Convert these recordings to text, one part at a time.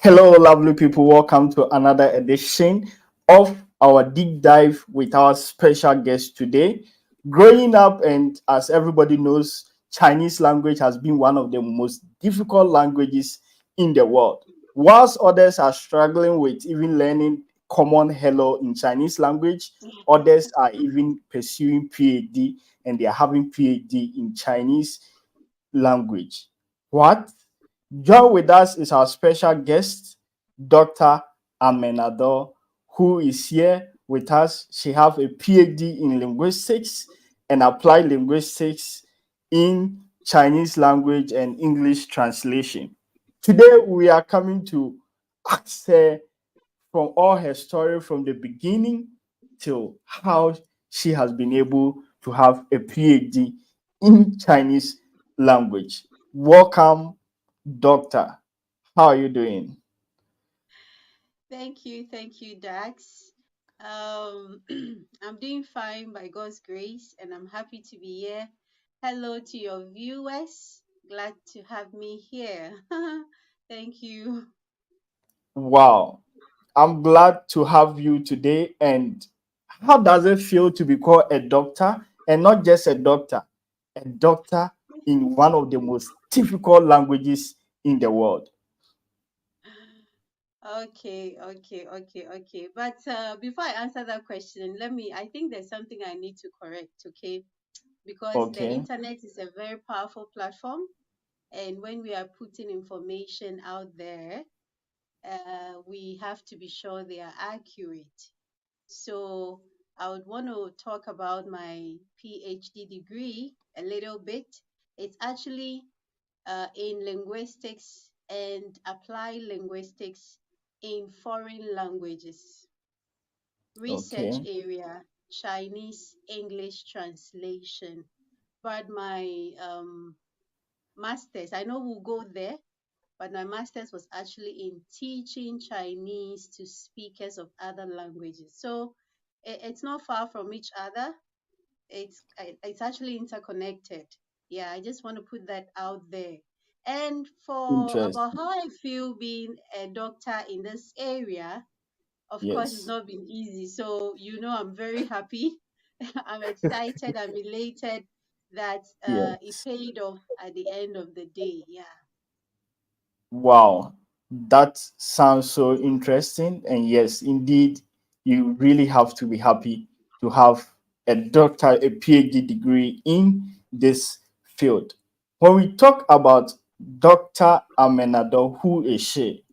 Hello, lovely people. Welcome to another edition of our deep dive with our special guest today. Growing up, and as everybody knows, Chinese language has been one of the most difficult languages in the world. Whilst others are struggling with even learning common hello in Chinese language, others are even pursuing PhD and they are having PhD in Chinese language. What? Join with us is our special guest, Dr. Amenador, who is here with us. She have a PhD in linguistics and applied linguistics in Chinese language and English translation. Today we are coming to ask her from all her story from the beginning till how she has been able to have a PhD in Chinese language. Welcome, Doctor. How are you doing? Thank you, Dax. Um, I'm doing fine by God's grace, and I'm happy to be here. Hello to your viewers. Glad to have me here. Thank you. Wow. I'm glad to have you today. And how does it feel to be called a doctor and not just a doctor in one of the most difficult languages in the world? Okay. But before I answer that question, I think there's something I need to correct, okay? Because the Okay, internet is a very powerful platform, and when we are putting information out there, we have to be sure they are accurate. So I would want to talk about my PhD degree a little bit. It's actually in linguistics and applied linguistics in foreign languages. Research okay, area, Chinese English translation. But my master's, I know we'll go there, but my master's was actually in teaching Chinese to speakers of other languages. So it's not far from each other. It's actually interconnected. Yeah, I just want to put that out there. And for about interesting. how I feel being a doctor in this area, of course, it's Yes, not been easy. So I'm very happy. I'm excited. I'm elated that it yes. paid off at the end of the day. Yeah. Wow, that sounds so interesting. And yes, indeed, you really have to be happy to have a PhD degree in this field. When we talk about Dr. Amenador, who is she?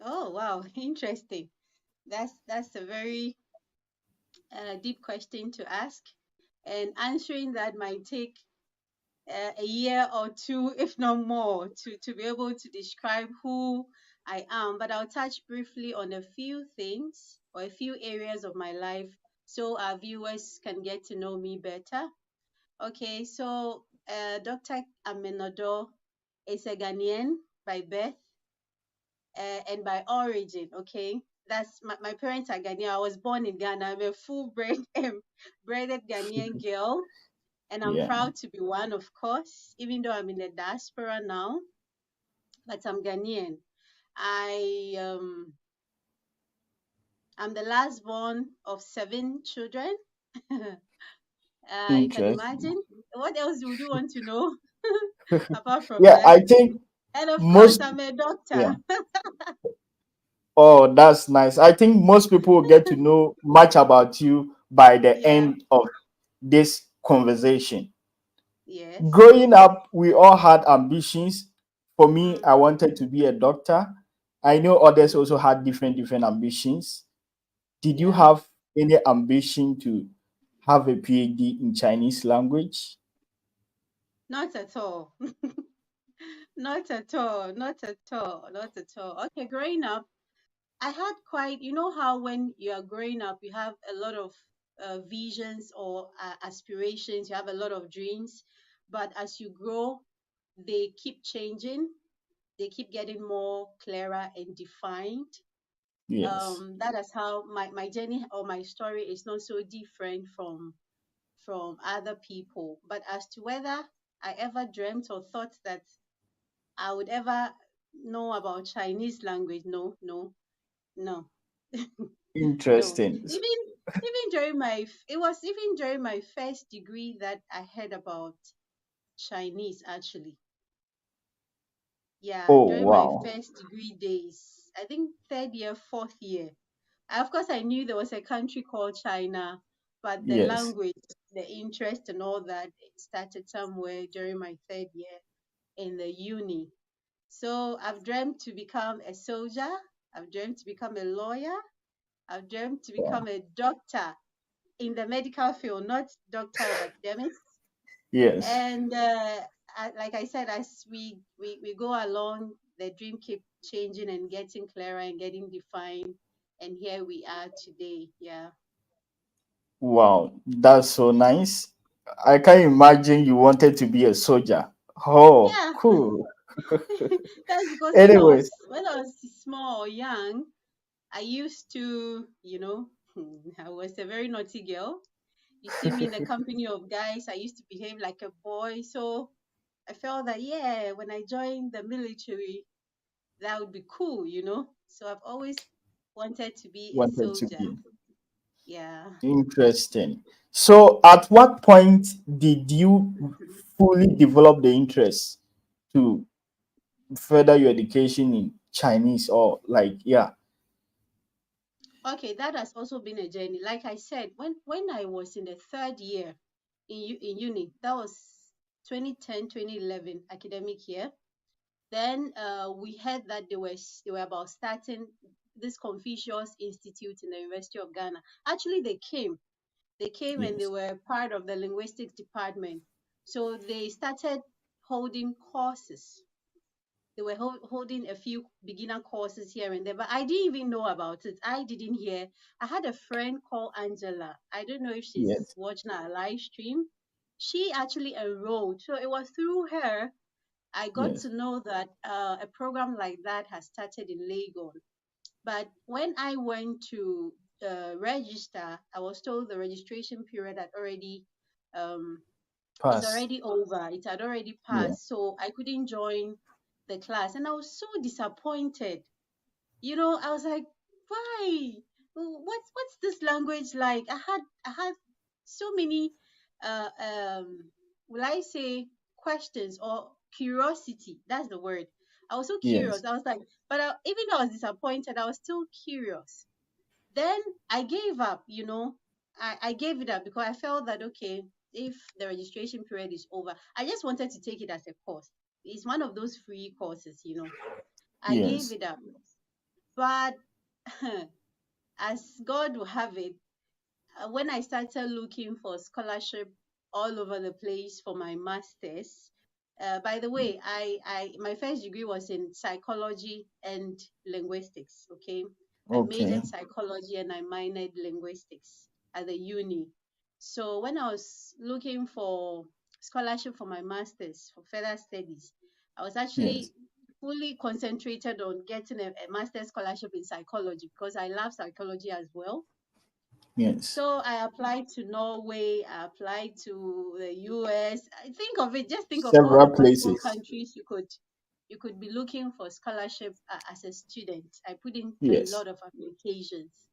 Oh wow, interesting. That's a very deep question to ask, and answering that might take a year or two, if not more, to be able to describe who I am. But I'll touch briefly on a few things or a few areas of my life so our viewers can get to know me better. Okay, so Dr. Amenodor is a Ghanaian by birth and by origin. Okay, my parents are Ghanaian. I was born in Ghana. I'm a full bred braided Ghanaian girl, and I'm Yeah, proud to be one, of course, even though I'm in the diaspora now, but I'm Ghanaian. I I'm the last born of seven children. You can interesting. imagine. What else would you want to know apart from Yeah, that? I think And of course, most, I'm a doctor. yeah. Oh, that's nice. I think most people will get to know much about you by the Yeah. end of this conversation. Yes. Growing up, we all had ambitions. For me, I Mm, wanted to be a doctor. I know others also had different ambitions. Did you yeah. have any ambition to have a PhD in Chinese language? Not at all. Not at all. Not at all. Not at all. Okay, growing up, I had quite, you know how when you are growing up, you have a lot of visions or aspirations, you have a lot of dreams, but as you grow, they keep changing, they keep getting more clearer and defined. Yes. That is how my journey or my story is not so different from other people. But as to whether I ever dreamt or thought that I would ever know about Chinese language. No, no, no, no. Interesting. Even during my it was even during my first degree that I heard about Chinese actually. Yeah, Oh, during my wow. first degree days, I think third year, fourth year. Of course, I knew there was a country called China, but the Yes. language, the interest, and all that it started somewhere during my third year in the uni. So I've dreamt to become a soldier. I've dreamt to become a lawyer. I've dreamt to Wow. become a doctor in the medical field, not doctor of academics. Yes. And like I said, as we go along, the dream keep changing and getting clearer and getting defined. And here we are today. Yeah. Wow. That's so nice. I can imagine you wanted to be a soldier. Oh, Yeah. cool. That's because Anyways, when I was small or young, I used to, I was a very naughty girl. You see me in the company of guys, I used to behave like a boy. So I felt that, yeah, when I joined the military, that would be cool. So I've always wanted to be a wanted to soldier. be. Yeah. Interesting. So, at what point did you fully develop the interest to further your education in Chinese or like, yeah, Okay, that has also been a journey. Like I said, when I was in the third year in uni, that was 2010, 2011 academic year. Then we heard that they were about starting this Confucius Institute in the University of Ghana. Actually, they came and they yes, were part of the linguistics department. So they started holding courses. They were holding a few beginner courses here and there, but I didn't even know about it. I didn't hear. I had a friend called Angela. I don't know if she's yes, watching our live stream. She actually enrolled. So it was through her I got yes, to know that a program like that has started in Lagos. But when I went to register, I was told the registration period had already um, is pass, already over. It had already yeah, passed, so I couldn't join the class, and I was so disappointed. I was like, why? What's this language like? I had so many uh um will I say questions or curiosity. That's the word. I was so yes, curious. I was like, but even though I was disappointed, I was still curious. Then I gave up. I gave it up because I felt that okay, if the registration period is over, I just wanted to take it as a course. It's one of those free courses. I gave yes, it up. But as God will have it, when I started looking for scholarship all over the place for my masters, by the way, I my first degree was in psychology and linguistics. Okay, I okay, majored psychology and I minored linguistics at the uni. So when I was looking for scholarship for my masters for further studies, I was yes, actually fully concentrated on getting a master's scholarship in psychology because I love psychology as well. yes, So I applied to Norway, I applied to the US. Think of it, just think of all the several possible places, countries you could be looking for scholarship as a student. I put in a yes. lot of applications.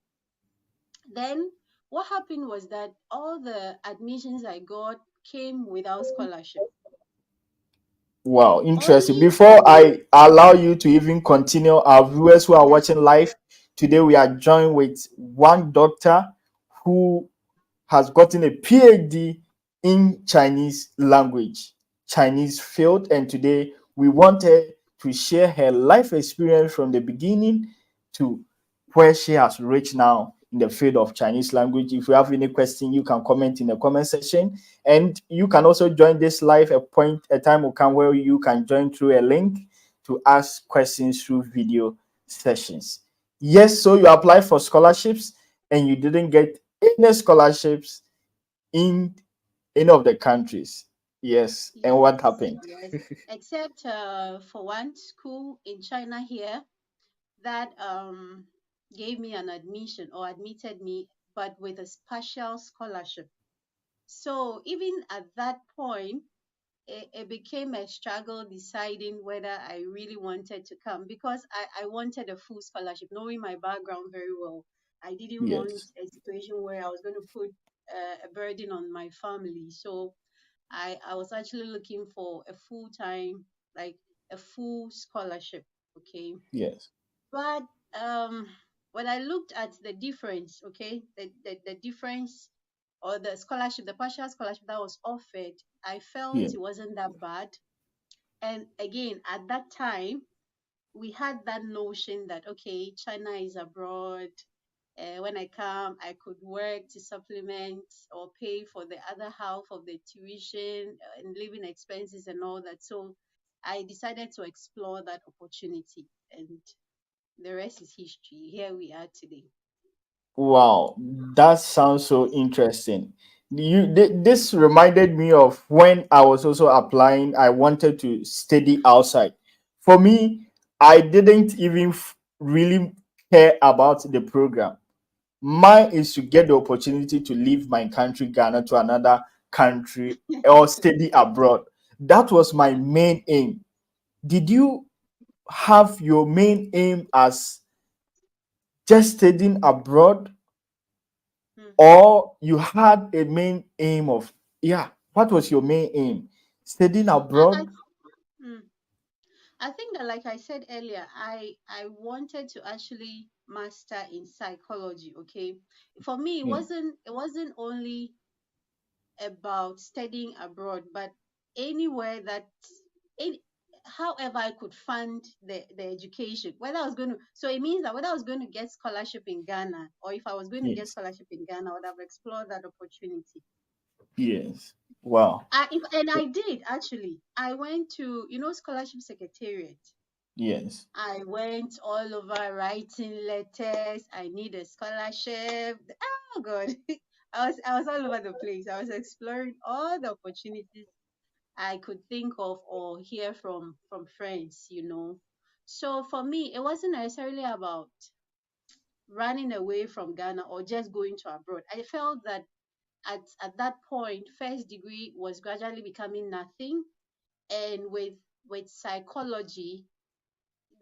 Then what happened was that all the admissions I got came without scholarship. Wow, interesting. Only Before I allow you to even continue, our viewers who are yeah, watching live today, we are joined with one doctor who has gotten a PhD in Chinese language, Chinese field, and today we wanted to share her life experience from the beginning to where she has reached now in the field of Chinese language. If you have any question, you can comment in the comment section, and you can also join this live. A time will come where you can join through a link to ask questions through video sessions. Yes, so you apply for scholarships and you didn't get any scholarships in any of the countries. Yes. And what yes, happened? yes. Except for one school in China here that gave me an admission or admitted me, but with a partial scholarship. So even at that point, it became a struggle deciding whether I really wanted to come, because I wanted a full scholarship, knowing my background very well. I didn't want Yes. a situation where I was going to put a burden on my family. So I was actually looking for a full time, like a full scholarship. Okay. Yes. But um, when I looked at the difference, okay, the difference, or the scholarship, the partial scholarship that was offered, I Yeah. felt it wasn't that bad. And again, at that time, we had that notion that, okay, China is abroad. When I come, I could work to supplement or pay for the other half of the tuition and living expenses and all that. So I decided to explore that opportunity, and the rest is history. Here we are today. Wow, that sounds so interesting. This reminded me of when I was also applying. I wanted to study outside. For me, I didn't even really care about the program. Mine is to get the opportunity to leave my country, Ghana, to another country or study abroad. That was my main aim. Did you have your main aim as just studying abroad, Hmm. or you had a main aim of, yeah, what was your main aim? Studying I, I, abroad? hmm. I think that, like I said earlier, I wanted to actually master in psychology. Okay, for me, Yeah. it wasn't only about studying abroad, but anywhere that, any, however I could fund the education, whether I was going to, so it means that whether I was going to get scholarship in Ghana, or if I was going to get Yes. scholarship in Ghana, I would have explored that opportunity. Yes. Wow. And I did actually. I went to, scholarship secretariat. Yes. I went all over writing letters. I need a scholarship. Oh God. I was all over the place. I was exploring all the opportunities I could think of or hear from friends. So for me, it wasn't necessarily about running away from Ghana or just going to abroad. I felt that at that point, first degree was gradually becoming nothing. And with psychology,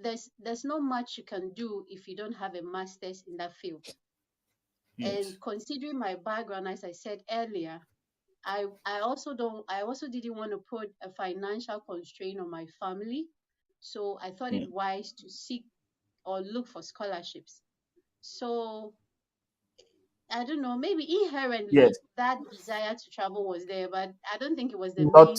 there's not much you can do if you don't have a master's in that field. And Yes. considering my background, as I said earlier, I also didn't want to put a financial constraint on my family. So I thought Yeah. it wise to seek or look for scholarships. So I don't know, maybe Yes. inherently that desire to travel was there, but I don't think it was the Not. main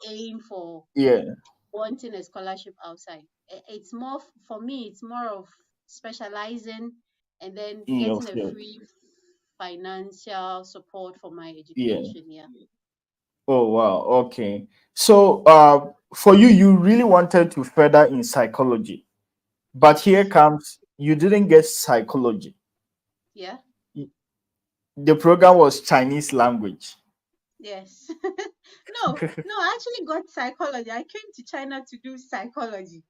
aim for Yeah. wanting a scholarship outside. It's more, for me, it's more of specializing and then In your getting a field. free financial support for my Yeah. education. Yeah. Oh wow. Okay. So for you, you really wanted to further in psychology, but here Yes. comes, you didn't get psychology. Yeah. The program was Chinese language. Yes. No, I actually got psychology. I came to China to do psychology.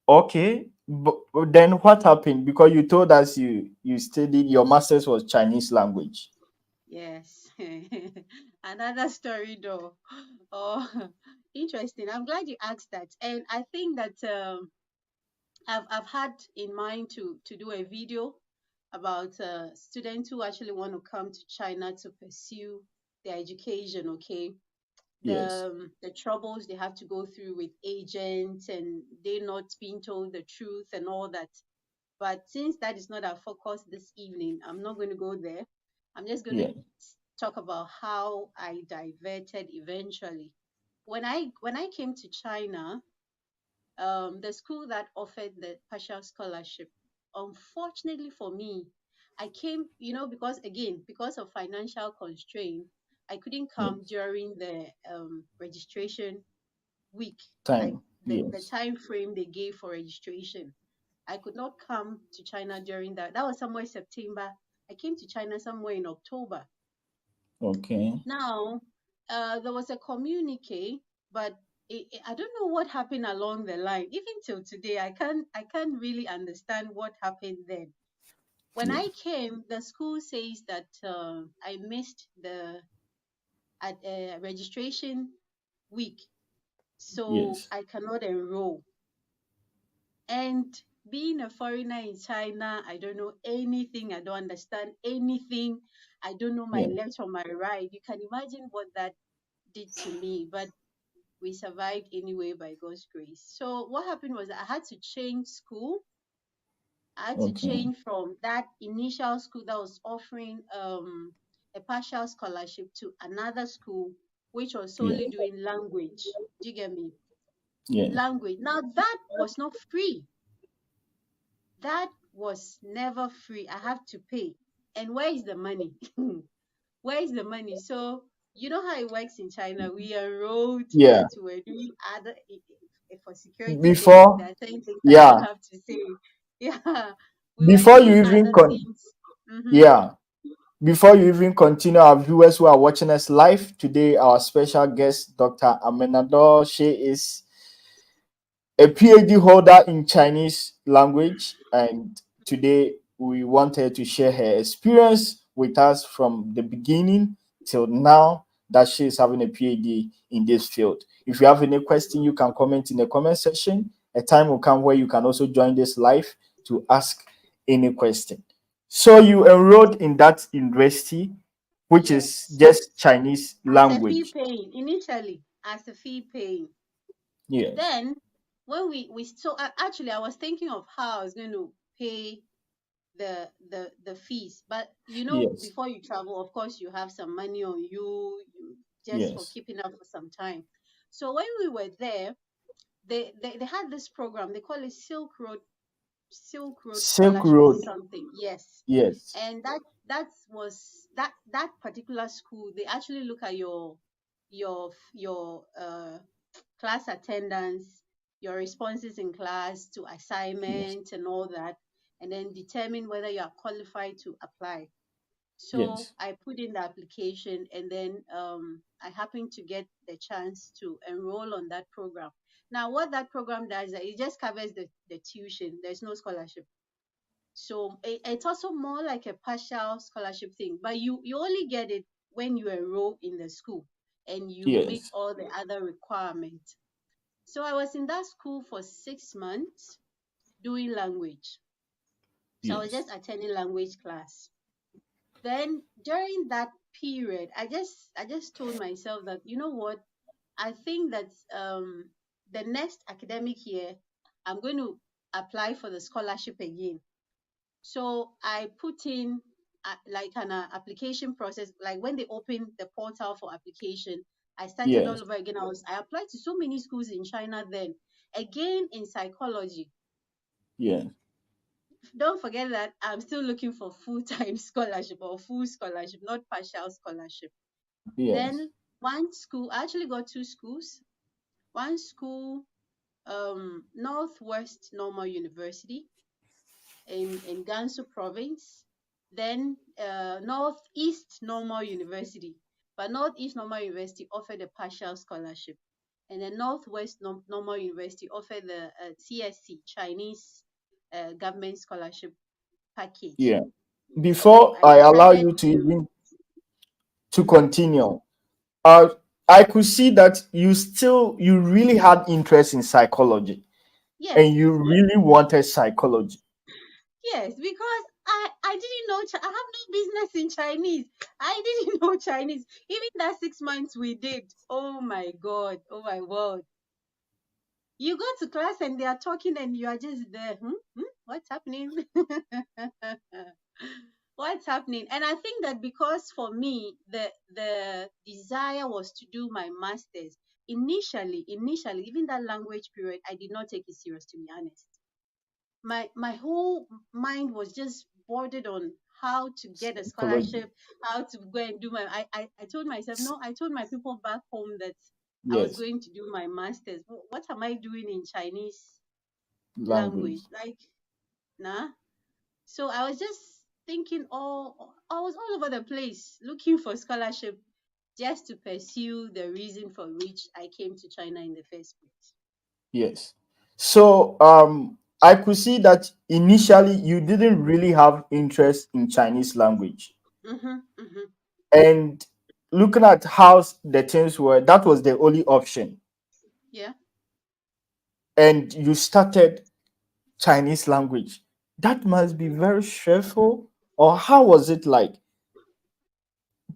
Okay, but then what happened? Because you told us you studied, your master's was Chinese language. Yes. Another story though. Oh, interesting. I'm glad you asked that. And I think that I've had in mind to do a video about students who actually want to come to China to pursue their education. Okay, Yes. the troubles they have to go through with agents and they not being told the truth and all that. But since that is not our focus this evening, I'm not going to go there. I'm just going to Yeah. talk about how I diverted eventually. When I came to China, the school that offered the partial scholarship, unfortunately for me, I came, because of financial constraint, I couldn't come Yes. during the registration week, like Time. the Yes. time frame they gave for registration. I could not come to China during that. That was somewhere September. I came to China somewhere in October. Okay. Now, there was a communique, but I don't know what happened along the line. Even till today, I can't really understand what happened then. When Yeah. I came, the school says that I missed the registration week. so Yes. I cannot enroll. And being a foreigner in China, I don't know anything, I don't understand anything, I don't know my Yeah. left from my right. You can imagine what that did to me, but we survived anyway by God's grace. So what happened was I had to change school. I had to Okay. change from that initial school that was offering a partial scholarship to another school which was Yeah. solely doing language. Do you get me? Yeah. Language. Now that was not free. That was never free. I have to pay. And where is the money? Where is the money? So you know how it works in China. We enrolled, Yeah. but we're doing other for security things. Before, There are certain things I don't yeah, have to say. Yeah, we were before you doing even other con things. Mm-hmm. yeah, before you even continue, our viewers who are watching us live today, our special guest, Dr. Amenador, she is a PhD holder in Chinese language, and today we want her to share her experience with us from the beginning till now that she is having a PhD in this field. If you have any question, you can comment in the comment section. A time will come where you can also join this live to ask any question. So you enrolled in that university, which is Yes, just Chinese as a fee language. paying initially, as a fee paying. Yes, Then when we so actually I was thinking of how I was going to pay the fees, but you know yes, before you travel, of course you have some money on you, just for yes. keeping up for some time. So when we were there, they had this program, they call it Silk Road Silk Scholarship or Road. something. Yes. Yes, And that particular school, they actually look at your class attendance, your responses in class to yes, assignments and all that, and then determine whether you are qualified to apply. So yes, I put in the application, and then I happened to get the chance to enroll on that program. Now, what that program does is that it just covers the tuition. There's no scholarship. So it's also more like a partial scholarship thing, but you only get it when you enroll in the school and you meet yes, all the other requirements. So I was in that school for 6 months doing language. So I was yes, just attending language class. Then during that period, I just told myself that, you know what, I think that the next academic year I'm going to apply for the scholarship again. So I put in like an application process. Like when they opened the portal for application, I started all yes, over again. I applied to so many schools in China then. Again in psychology. yes, Don't forget that I'm still looking for full-time scholarship or full scholarship, not partial scholarship. yes, Then one school, I actually got two schools. One school, Northwest Normal University in Gansu province, then Northeast Normal University. But Northeast Normal University offered a partial scholarship, and then Northwest Normal University offered the CSC, Chinese government scholarship package. yeah. So Before I I allow decided you to to, even to mhm, continue, uh, I could see that you really had interest in psychology yes, and you really wanted psychology. yes, because I didn't know I have no business in Chinese. I didn't know Chinese. Even that 6 months we did. Oh my God. Oh my word. You go to class and they are talking and you are just there. What's happening? What's happening? And I think that because for me the desire was to do my masters. Initially, even that language period, I did not take it serious, to be honest. My whole mind was just bordered on how to get a Psychology. scholarship, how to go and do my I told myself, no, I told my people back home that I was Yes, going to do my masters. What am I doing in Chinese language. language? Like, nah. So I was just thinking, I was all over the place looking for scholarship just to pursue the reason for which I came to China in the first place. Yes. So I could see that initially you didn't really have interest in Chinese language. Mm-hmm, mm-hmm. And looking at how the things were, that was the only option. Yeah. and you started Chinese language. That must be very stressful. Or how was it like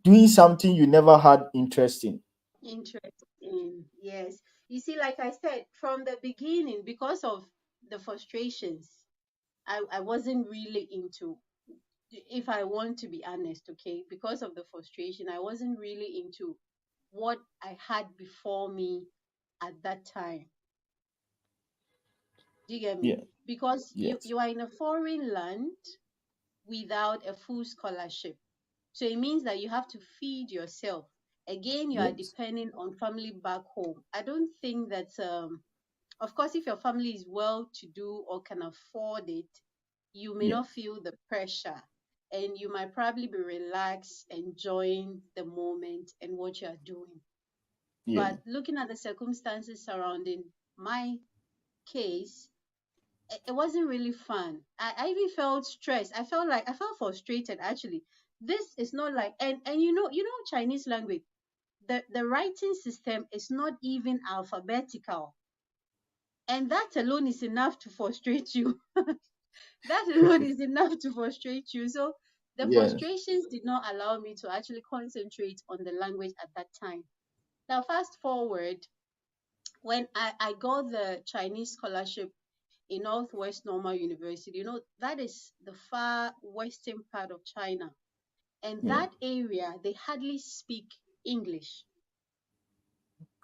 doing something you never had interest in? Interesting. Yes. You see, like I said, from the beginning, because of the frustrations, I wasn't really into, if I want to be honest, okay, because of the frustration, I wasn't really into what I had before me at that time. Do you get me? Yeah. Because Yes. you are in a foreign land without a full scholarship. So it means that you have to feed yourself. Again, you are Yes. depending on family back home. I don't think that, of course, if your family is well to do or can afford it, you may Yeah. not feel the pressure and you might probably be relaxed, enjoying the moment and what you are doing. Yeah. But looking at the circumstances surrounding my case, it wasn't really fun. I even felt stressed. I felt frustrated actually. This is not like, and you know Chinese language, the writing system is not even alphabetical. And that alone is enough to frustrate you. That alone is enough to frustrate you. So the Yes. frustrations did not allow me to actually concentrate on the language at that time. Now fast forward, when I got the Chinese scholarship in Northwest Normal University. That is the far western part of China. And Yeah. that area, they hardly speak English.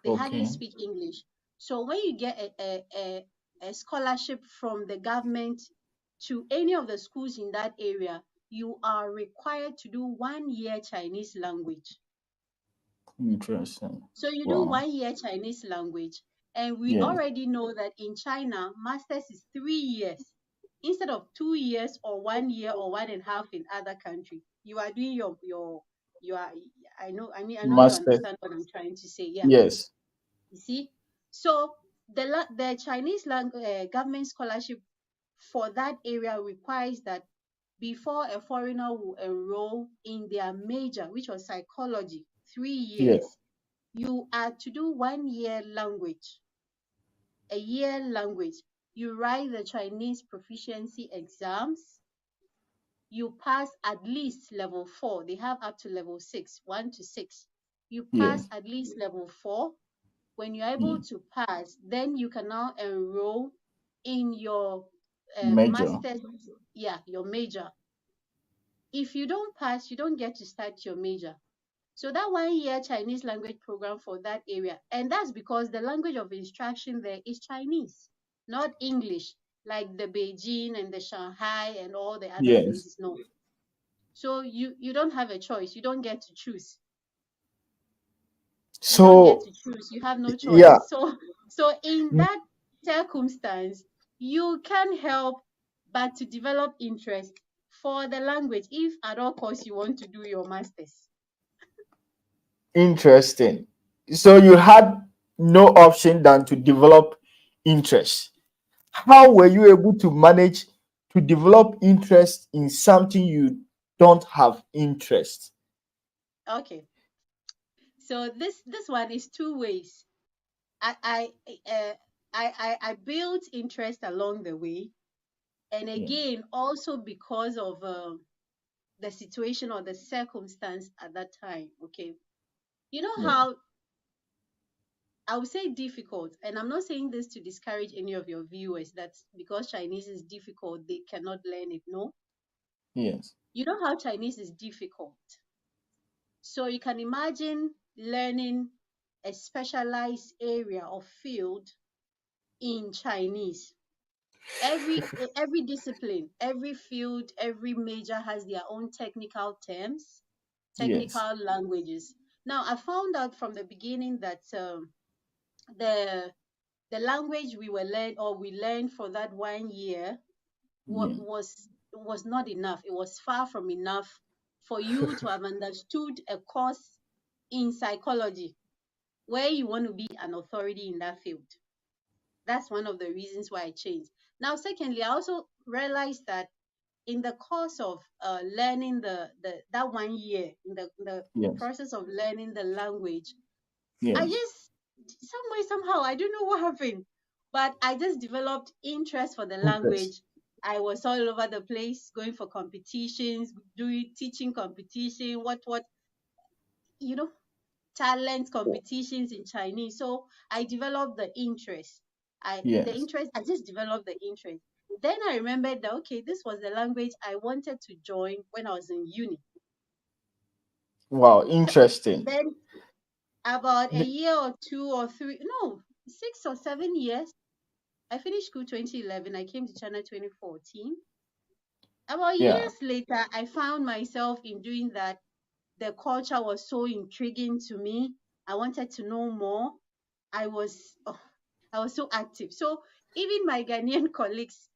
They hardly Okay. speak English. So when you get a scholarship from the government to any of the schools in that area, you are required to do 1 year Chinese language. Interesting. So you do Wow. 1 year Chinese language, and we Yeah. already know that in China, masters is 3 years instead of 2 years or 1 year or 1.5 in other country. You are doing you are. I know you Master. understand what I'm trying to say. Yeah, Yes. you see. So the Chinese government scholarship for that area requires that before a foreigner will enroll in their major, which was psychology, three Yeah. years you are to do 1 year language, a year language. You write the Chinese proficiency exams. You pass at least level 4. They have up to level 6, 1 to 6. You pass Yes. at least level 4. When you're Yeah. able to pass, then you can now enroll in your Major. master's, yeah, your major. If you don't pass, you don't get to start your major. So that 1 year Chinese language program for that area, and that's because the language of instruction there is Chinese, not English, like the Beijing and the Shanghai and all the other Yes. places. No. So you don't have a choice. You don't get to choose. You don't get So to choose. You have no yeah. choice. So in that circumstance, you can't help but to develop interest for the language if at all costs you want to do your masters. Interesting. So you had no option than to develop interest. How were you able to manage to develop interest in something you don't have interest? Okay. So this one is two ways. I I built interest along the way, and Yeah. again also because of the situation or the circumstance at that time. Okay, you know Yeah. how I would say difficult, and I'm not saying this to discourage any of your viewers. That's because Chinese is difficult; they cannot learn it. No, Yes. you know how Chinese is difficult. So you can imagine learning a specialized area or field in Chinese. Every discipline, every field, every major has their own technical terms, Yes. technical languages. Now, I found out from the beginning that the the language we learned for that 1 year Yeah. was not enough. It was far from enough for you to have understood a course in psychology where you want to be an authority in that field. That's one of the reasons why I changed. Now, secondly, I also realized that in the course of learning the that 1 year, in the Yes. process of learning the language, I Yes. just some way, somehow, I don't know what happened, but I just developed interest for the Interest. language. I was all over the place, going for competitions, doing teaching competition, what, you know, talent competitions in Chinese. So I developed the interest. Yes. I just developed the interest. Then I remembered that okay, this was the language I wanted to join when I was in uni. Wow, interesting. Then about a N- year or two or three, no, 6 or 7 years. I finished school 2011. I came to China 2014. About Yeah. years later, I found myself in doing that. The culture was so intriguing to me. I wanted to know more. I was oh, I was so active. So even my Ghanaian colleagues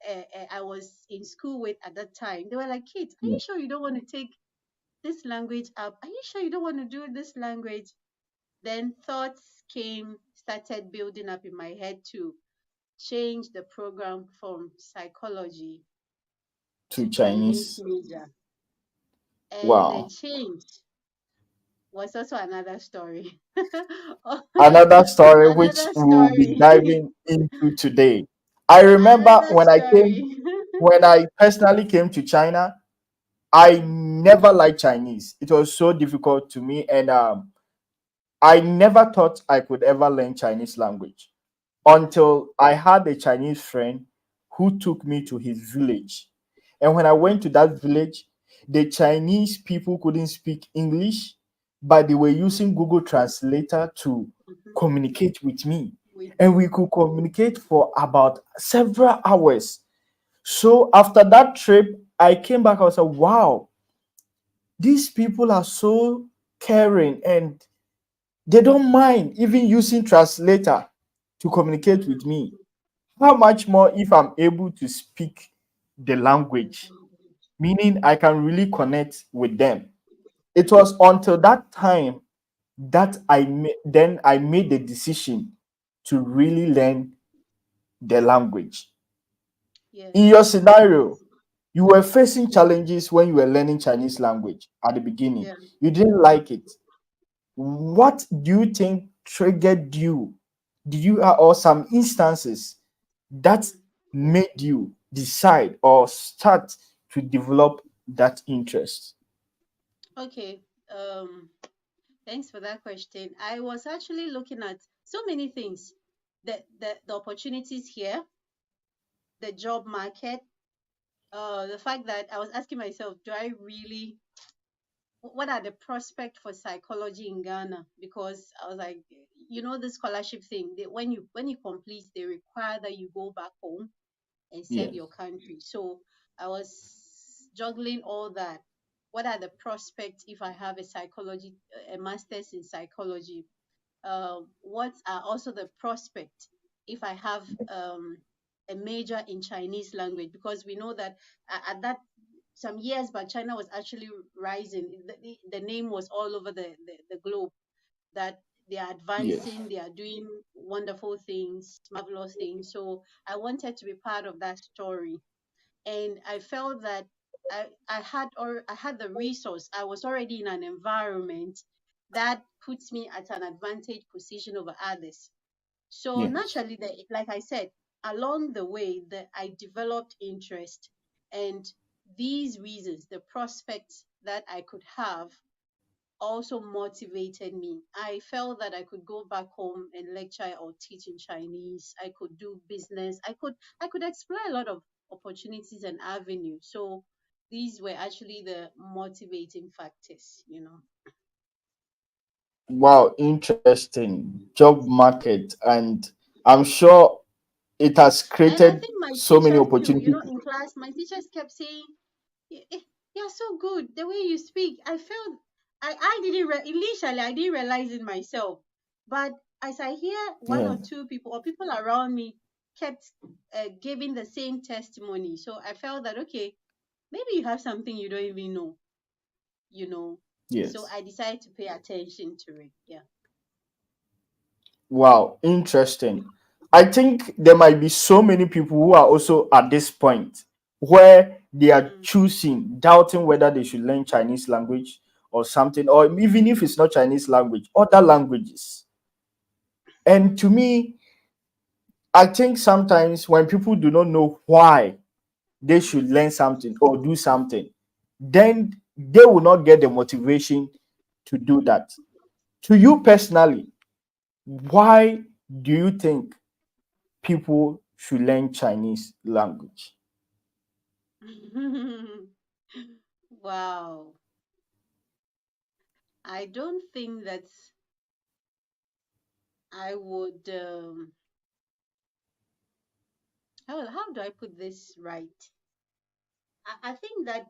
I was in school with at that time, they were like, "Kate, are you Yeah. sure you don't want to take this language up? Are you sure you don't want to do this language?" Then thoughts came, started building up in my head to change the program from psychology To to Chinese Chinese. major. And the Wow. change was also another story. Another story which Another we will be story. diving into today. I remember Another story. when I personally came to China, I never liked Chinese. It was so difficult to me, and I never thought I could ever learn Chinese language until I had a Chinese friend who took me to his village. And when I went to that village, the Chinese people couldn't speak English, but they were using Google Translator to Mhm. communicate with me. With And we you. could communicate for about several hours. So after that trip, I came back. I was like, wow, these people are so caring and they don't mind even using translator to communicate with Mhm. me. How much more if I'm able to speak the language, meaning I can really connect with them. It was until that time that then I made the decision to really learn the language. In Yes. your scenario, you were facing challenges when you were learning Chinese language at the beginning. Yeah. You didn't like it. What do you think triggered you? Did you or some instances that Mm. made you decide or start to develop that interest? Okay. Thanks for that question. I was actually looking at so many things. The opportunities here, the job market, the fact that I was asking myself, do I really what are the prospects for psychology in Ghana? Because I was like, the scholarship thing. When you complete, they require that you go back home and serve Yes. your country. So I was juggling all that. What are the prospects if I have a master's in psychology? What are also the prospects if I have a major in Chinese language? Because we know that at that some years back, China was actually rising. The name was all over the globe that they are Yes. advancing, they are doing wonderful things, marvelous things. So I wanted to be part of that story. And I felt that I had the resource. I was already in an environment that puts me at an advantage position over others. So Yes. naturally, like I said, along the way, that I developed interest, and these reasons, the prospects that I could have, also motivated me. I felt that I could go back home and lecture or teach in Chinese. I could do business. I could explore a lot of opportunities and avenues. So these were actually the motivating factors. Wow, interesting job market, and I'm sure it has And I created think my so many teachers too, opportunities. in class, my teachers kept saying, You're so good. The way you speak, I felt I didn't initially I didn't realize it myself, but as I hear one Yeah. or two people or people around me kept giving the same testimony, so I felt that okay, maybe you have something you don't even know, you know. So Yes. I decided to pay attention to it. Yeah. Wow, interesting. I think there might be so many people who are also at this point where they are Mm. choosing, doubting whether they should learn Chinese language or something, or even if it's not Chinese language, other languages. And to me, I think sometimes when people do not know why they should learn something or do something, then they will not get the motivation to do that. To you personally, why do you think people should learn Chinese language? Wow. I don't think that I would how do I put this right? I think that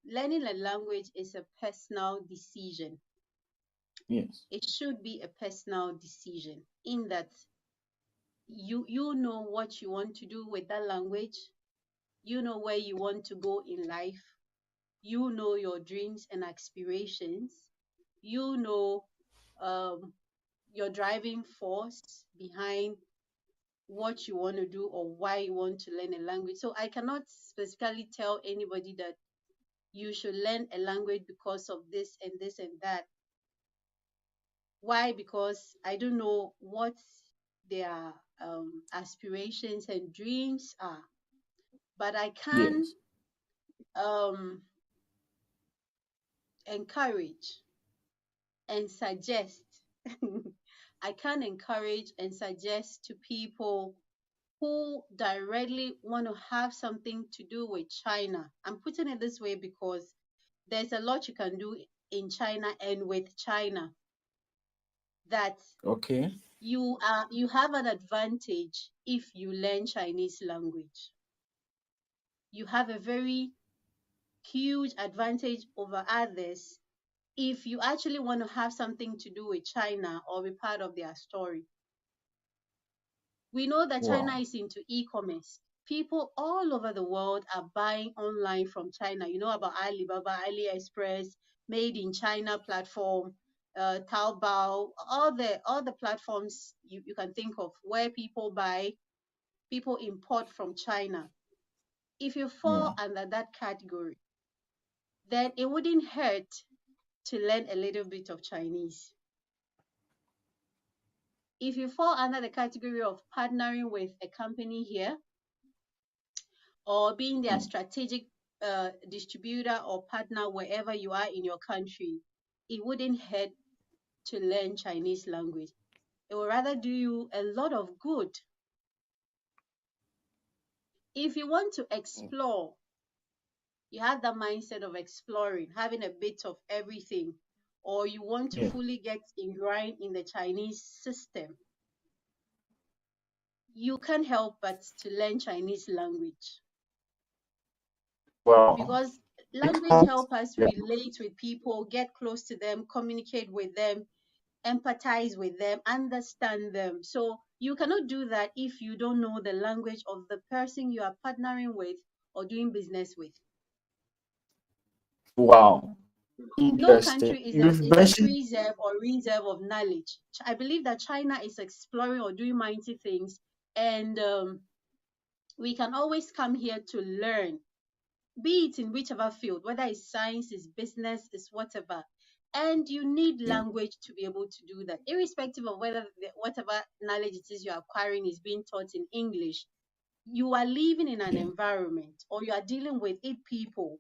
learning a language is a personal decision. Yes. It should be a personal decision in that you know what you want to do with that language, you know where you want to go in life, you know your dreams and aspirations, you know um, your driving force behind what you want to do or why you want to learn a language. So I cannot specifically tell anybody that you should learn a language because of this and this and that. Why? Because I don't know what their aspirations and dreams are, but I can Yes. um, encourage and suggest. I can encourage and suggest to people who directly want to have something to do with China. I'm putting it this way because there's a lot you can do in China and with China that Okay. you have an advantage if you learn Chinese language. You have a very huge advantage over others if you actually want to have something to do with China or be part of their story. We know that China Wow. is into e-commerce. People all over the world are buying online from China. You know about Alibaba, AliExpress, Made in China platform, Taobao, all the platforms you can think of where people buy, people import from China. If you fall Yeah. under that category, then it wouldn't hurt to learn a little bit of Chinese. If you fall under the category of partnering with a company here or being their Mm. strategic distributor or partner wherever you are in your country, it wouldn't hurt to learn Chinese language. It will rather do you a lot of good. If you want to explore, you have the mindset of exploring, having a bit of everything, or you want to Yeah. fully get ingrained in the Chinese system, you can't help but to learn Chinese language Wow. because language Because help us yeah. relate with people, get close to them, communicate with them, empathize with them, understand them. So you cannot do that if you don't know the language of the person you are partnering with or doing business with. Wow. No Interesting. country You've is a mentioned preserve or reserve of knowledge. I believe that China is exploring or doing mighty things, and we can always come here to learn, be it in whichever field, whether it's science, it's business, it's whatever. And you need yeah. language to be able to do that, irrespective of whether whatever knowledge it is you're acquiring is being taught in English. You are living in an Yeah. environment or you are dealing with it people.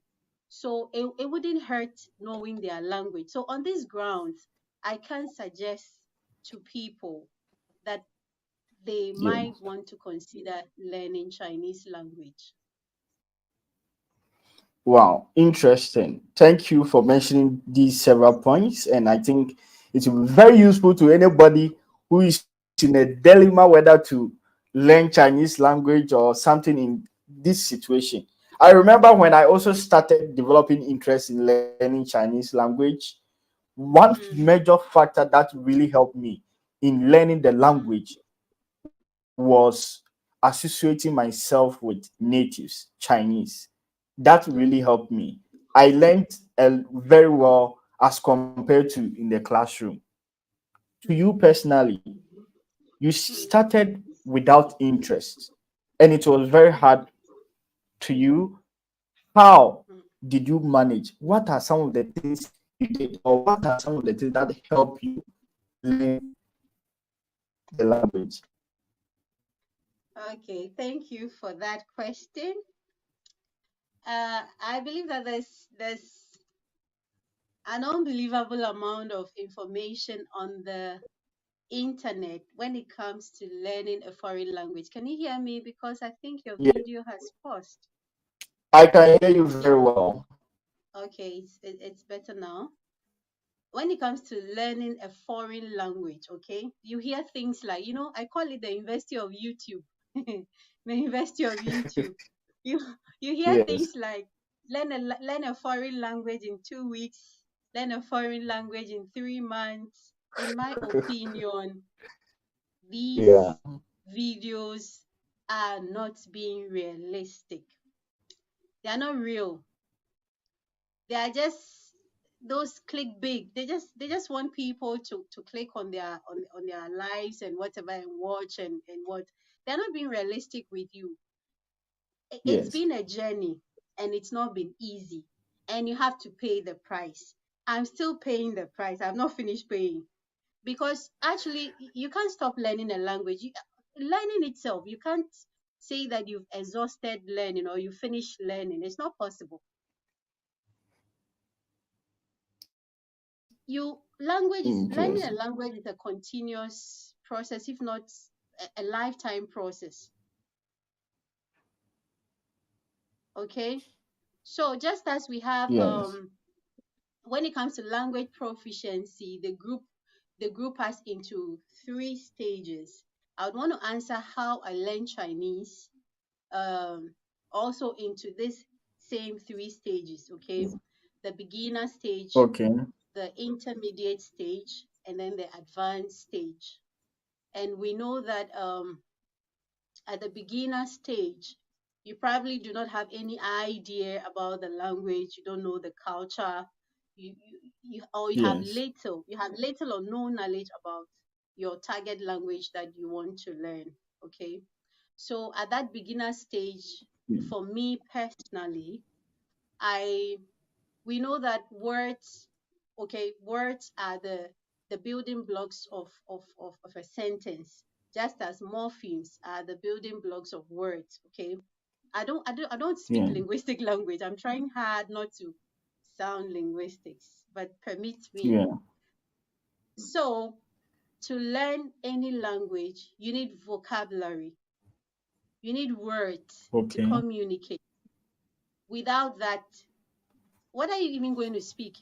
So it wouldn't hurt knowing their language. So on these grounds, I can suggest to people that they Yeah. might want to consider learning Chinese language. Wow, interesting. Thank you for mentioning these several points. And I think it will be very useful to anybody who is in a dilemma whether to learn Chinese language or something in this situation. I remember when I also started developing interest in learning Chinese language, one Mm, major factor that really helped me in learning the mm, language was associating myself with natives, Chinese. That really mm, helped me. I learned very well as compared to in the classroom. To you mm, personally, you mm, started without interest and it was very hard to you. How mm. did you manage? What are some of the things you did, or what are some of the things that help you learn the language? Okay, thank you for that question. I believe that there's an unbelievable amount of information on the internet when it comes to learning a foreign language. Can you hear me? Because I think your Yeah, video has paused. I can hear you very well. Okay, it's better now. When it comes to learning a foreign language, okay, you hear things like, I call it the University of YouTube. The University of YouTube. You you hear Yes. things like learn a foreign language in 2 weeks, learn a foreign language in 3 months. In my opinion, Yeah. these videos are not being realistic. They are not real. They are just those clickbait. They just want people to click on their lives and whatever and watch and what. They're not being realistic with you. It's Yes. been a journey and it's not been easy. And you have to pay the price. I'm still paying the price. I've not finished paying. Because actually you can't stop learning a language. Learning itself, you can't say that you've exhausted learning or you finished learning. It's not possible. You language is learning a Interesting. language is a continuous process, if not a lifetime process. Okay, so just as we have Yes. when it comes to language proficiency, the group has into 3 stages. I would want to answer how I learned Chinese, um also into this same 3 stages. Okay, the beginner stage, Okay. the intermediate stage, and then the advanced stage. And we know that at the beginner stage, you probably do not have any idea about the language, you don't know the culture, or Yes. you have little or no knowledge about your target language that you want to learn. Okay, so at that beginner stage, Mm. for me personally, I we know that words, okay, words are the building blocks of a sentence, just as morphemes are the building blocks of words. Okay, I don't speak Yeah. linguistic language. I'm trying hard not to sound linguistics, but permit me. Yeah. So to learn any language, you need vocabulary, you need words to Okay. communicate. Without that, what are you even going to speak?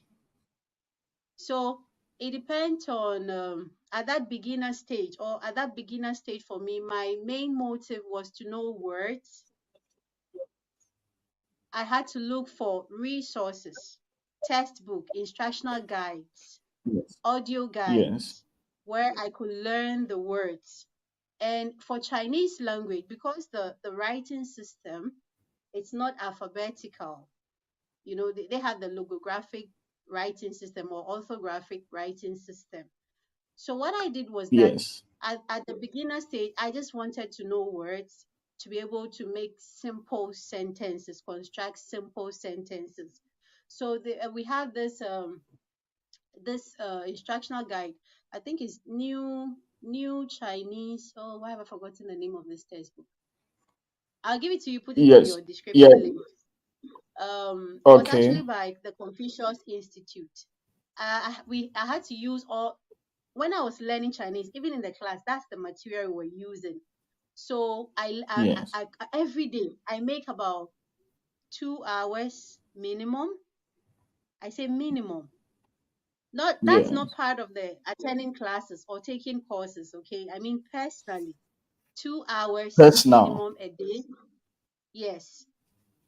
So it depends on at that beginner stage for me, my main motive was to know words. I had to look for resources, textbook, instructional guides, Yes. audio Yes. guides, where I could learn the words. And for Chinese language, because the writing system, it's not alphabetical. They have the logographic writing system or orthographic writing system. So what I did was that Yes. at the beginner stage, I just wanted to know words to be able to make simple sentences, construct simple sentences. So we have this instructional guide. I think it's new Chinese. Oh, why have I forgotten the name of this textbook? I'll give it to you. Put it in Yes. your Yeah. description link. It was Okay. actually by the Confucius Institute. I had to use all when I was learning Chinese, even in the class, that's the material we're using. So Yes. every day I make about 2 hours minimum. I say minimum. Not That's not Yes. part of the attending classes or taking courses. Okay, I mean personally, 2 hours Personal. minimum a day. Yes,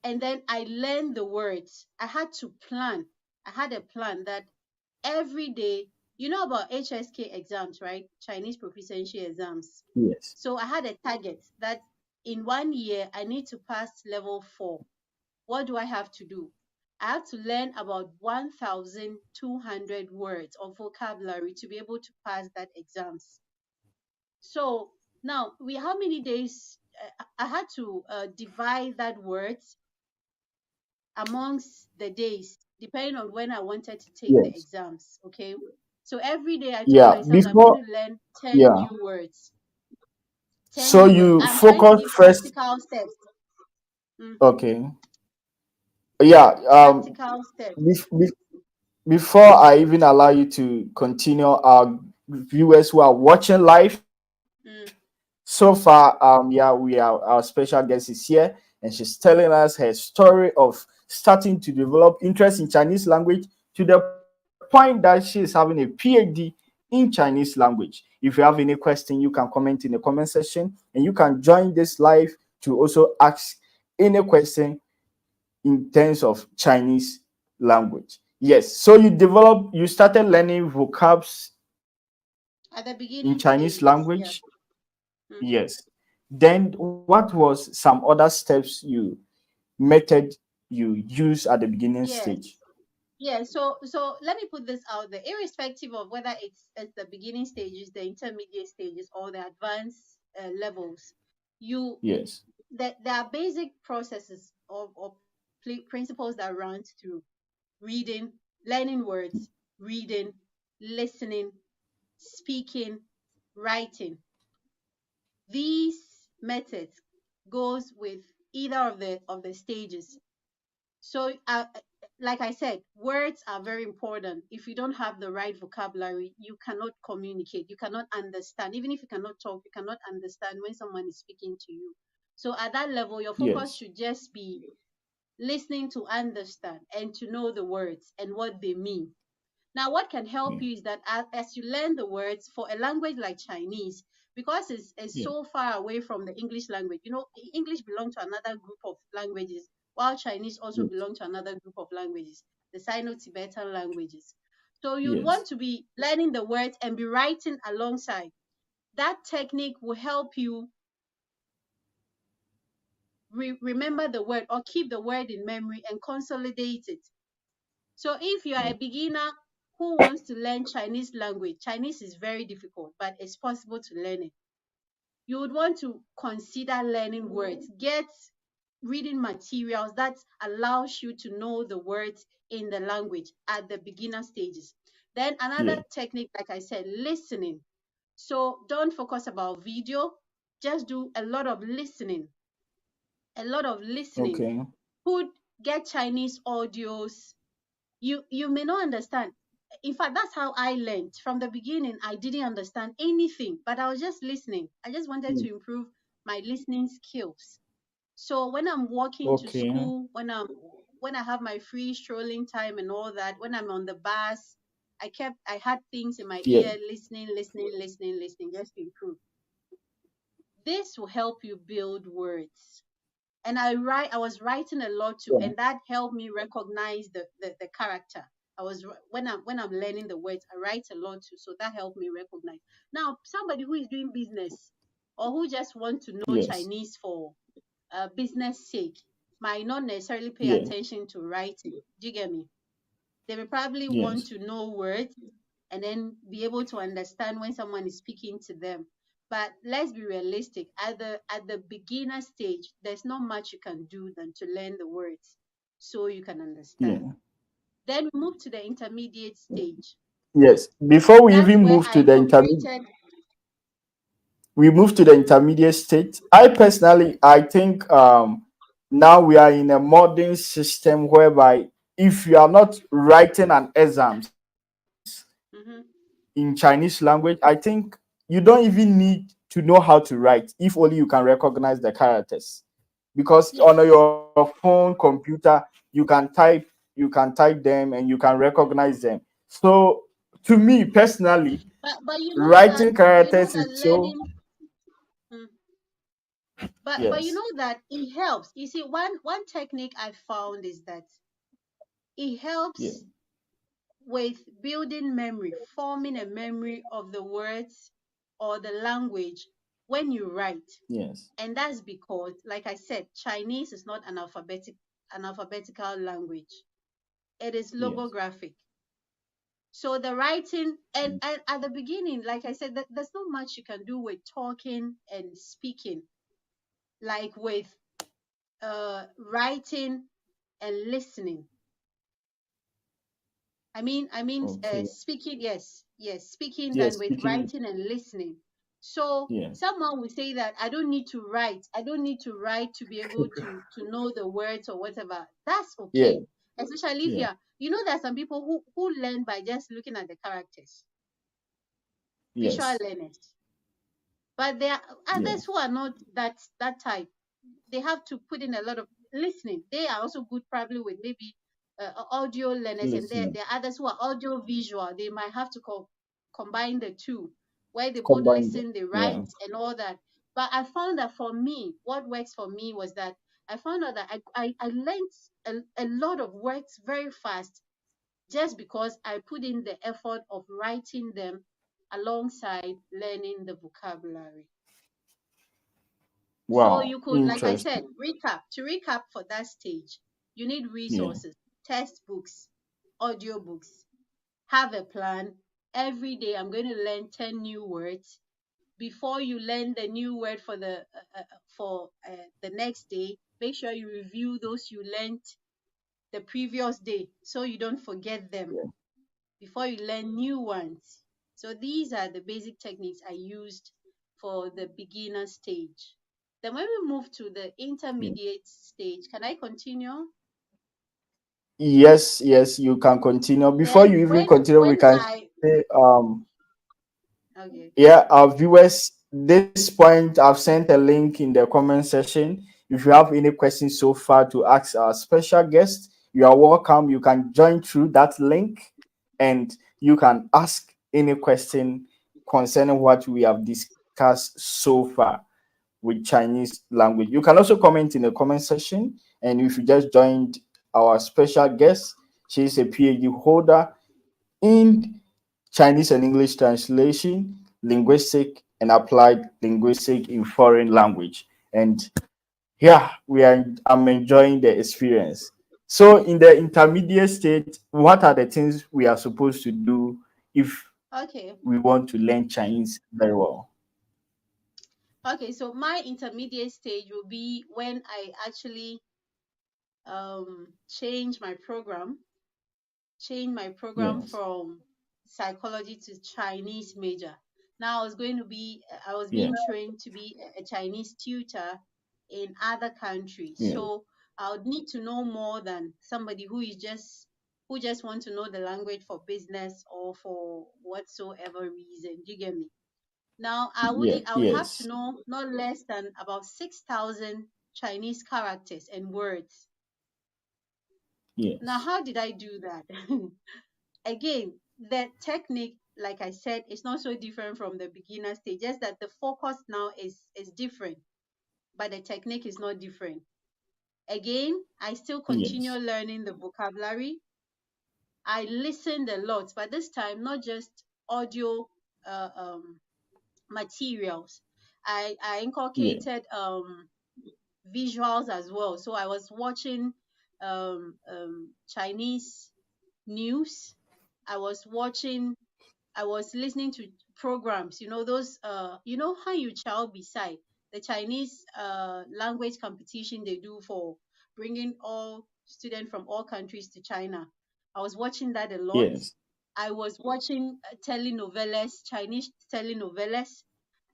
and then I learned the words. I had to plan. I had a plan that every day, you know about HSK exams, right? Chinese proficiency exams. Yes. So I had a target that in 1 year I need to pass level 4. What do I have to do? I have to learn about 1,200 words of vocabulary to be able to pass that exams. So now how many days? I had to divide that words amongst the days, depending on when I wanted to take the Yes. exams. Okay. So every day I told Yeah. myself I'm going Before, to learn 10 yeah. new words. 10 So new words. you I'm trying to focus give first. practical steps. Mm, Okay. Yeah. practical steps. Bef- bef- Before I even allow you to continue, our viewers who are watching live, Mm, so far, our special guest is here, and she's telling us her story of starting to develop interest in Chinese language to the point that she is having a PhD in Chinese language. If you have any question, you can comment in the comment section, and you can join this live to also ask any question in terms of Chinese language. Yes, so you started learning vocabs at the in beginning Chinese stages. Yeah. language. Mm-hmm. Yes. Then what was some other steps method you use at the beginning Yes. stage? Yeah, so let me put this out there. Irrespective of whether it's at the beginning stages, the intermediate stages, or the advanced levels, you Yes. that there are basic processes or principles that run through reading, learning words, reading, listening, speaking, writing. These methods goes with either of the stages. So, like I said, words are very important. If you don't have the right vocabulary, you cannot communicate. You cannot understand. Even if you cannot talk, you cannot understand when someone is speaking to you. So, at that level, your focus Yes. should just be listening to understand and to know the words and what they mean. Now, what can help Yeah. you is that as you learn the words for a language like Chinese, because it's Yeah. so far away from the English language, English belongs to another group of languages, while Chinese also Yes. belong to another group of languages, the Sino-Tibetan languages. So you'd want Yes. to be learning the words and be writing alongside. That technique will help you remember the word or keep the word in memory and consolidate it. So if you are Yeah. a beginner who wants to learn Chinese language, Chinese is very difficult, but it's possible to learn it. You would want to consider learning words. Get reading materials that allows you to know the words in the language at the beginner stages. Then another Yeah. technique, like I said, listening. So don't focus about video, just do a lot of listening. A lot of listening. Okay. Put Get Chinese audios. You may not understand. In fact, that's how I learned. From the beginning, I didn't understand anything, but I was just listening. I just wanted Yeah. to improve my listening skills. So when I'm walking to Okay. school, when I have my free strolling time and all that, when I'm on the bus, I had things in my Yeah. ear, listening just to improve. This will help you build words. And I was writing a lot too, Yeah. and that helped me recognize the character. When I'm learning the words, I write a lot too, so that helped me recognize. Now, somebody who is doing business or who just want to know Yes. Chinese for business sake might not necessarily pay Yeah. attention to writing. Do you get me? They will probably want Yes. to know words and then be able to understand when someone is speaking to them. But let's be realistic. At the beginner stage, there's not much you can do than to learn the words so you can understand. Yeah. Then we move to the intermediate stage. Yes. Before we That's even where move I to the intermediate incorporated. we move to the intermediate state. I personally, I think now we are in a modern system whereby if you are not writing an exams Mhm. in Chinese language, I think you don't even need to know how to write if only you can recognize the characters. Because on Yes, your phone, computer, you can type them and you can recognize them. So to me personally, but writing characters is so learning. Mm, but you yes, know that it helps. You see, one technique I found is that it yeah, helps with building memory, forming a memory of the words or the language when you write. yes, And that's because, like I said, Chinese is not an alphabetical language. It is yes. logographic. So the writing and at the beginning, like I said, there's not much you can do with talking and speaking, like with writing and listening. I mean, Okay. speaking, yes. yes, speaking than Yes, with speaking. writing and listening. So Yeah. someone would say that I don't need to write. I don't need to write to be able to know the words or whatever. That's Yeah. okay. Especially if Yeah. there are some people who learn by just looking at the characters, visual Yes. learners. But there are Yeah. others who are not that type. They have to put in a lot of listening. They are also good probably with maybe audio learners, and Listening. there are others who are audio visual. They might have to combine the two, where they both Combine them. listen, they write, Yeah. and all that. But I found that for me, what works for me was that I found out that I learned a lot of words very fast just because I put in the effort of writing them alongside learning the vocabulary. So Wow. you could, like I said, Interesting. recap. To recap for that stage, you need Yeah. resources, textbooks, audiobooks, have a plan. Every day I'm going to learn 10 new words. Before you learn the new word for the next day, make sure you review those you learned the previous day so you don't forget them Yeah. before you learn new ones. So these are the basic techniques I used for the beginner stage. Then when we move to the Yeah. intermediate stage, can I continue? Yes, yes, you can continue. Before Then you even when continue, we when can I say, okay, yeah, our viewers, this point, I've sent a link in the comment section. If you have any questions so far to ask our special guest, you are welcome. You can join through that link and you can ask any question concerning what we have discussed so far with Chinese language. You can also comment in the comment section. And if you just joined our special guest, she is a PhD holder in Chinese and English translation, linguistic and applied linguistic in foreign language. And yeah, I'm enjoying the experience. So in the intermediate state, what are the things we are supposed to do if okay, we want to learn Chinese very well? okay. So my intermediate stage will be when I actually change my program Yes. from psychology to Chinese major. Now I was Yeah. being trained to be a Chinese tutor in other countries. Yeah. So I would need to know more than somebody who just want to know the language for business or for whatsoever reason. Do you get me? Now Yeah. I would have to Yes. know not less than about 6,000 Chinese characters and words. Now, Yes. how did I do that? Again, the technique, like I said, is not so different from the beginner stage, just that the focus now is different, but the technique is not different. Again, I still continue Yes. learning the vocabulary. I listened a lot, but this time not just audio uh, um, materials. I Yeah. inculcated visuals as well. So I was watching Chinese news. I was watching I was listening to programs, those, how you child beside the Chinese language competition they do for bringing all students from all countries to China. I was watching that a lot. Yes. I was watching telenovelas, Chinese telenovelas.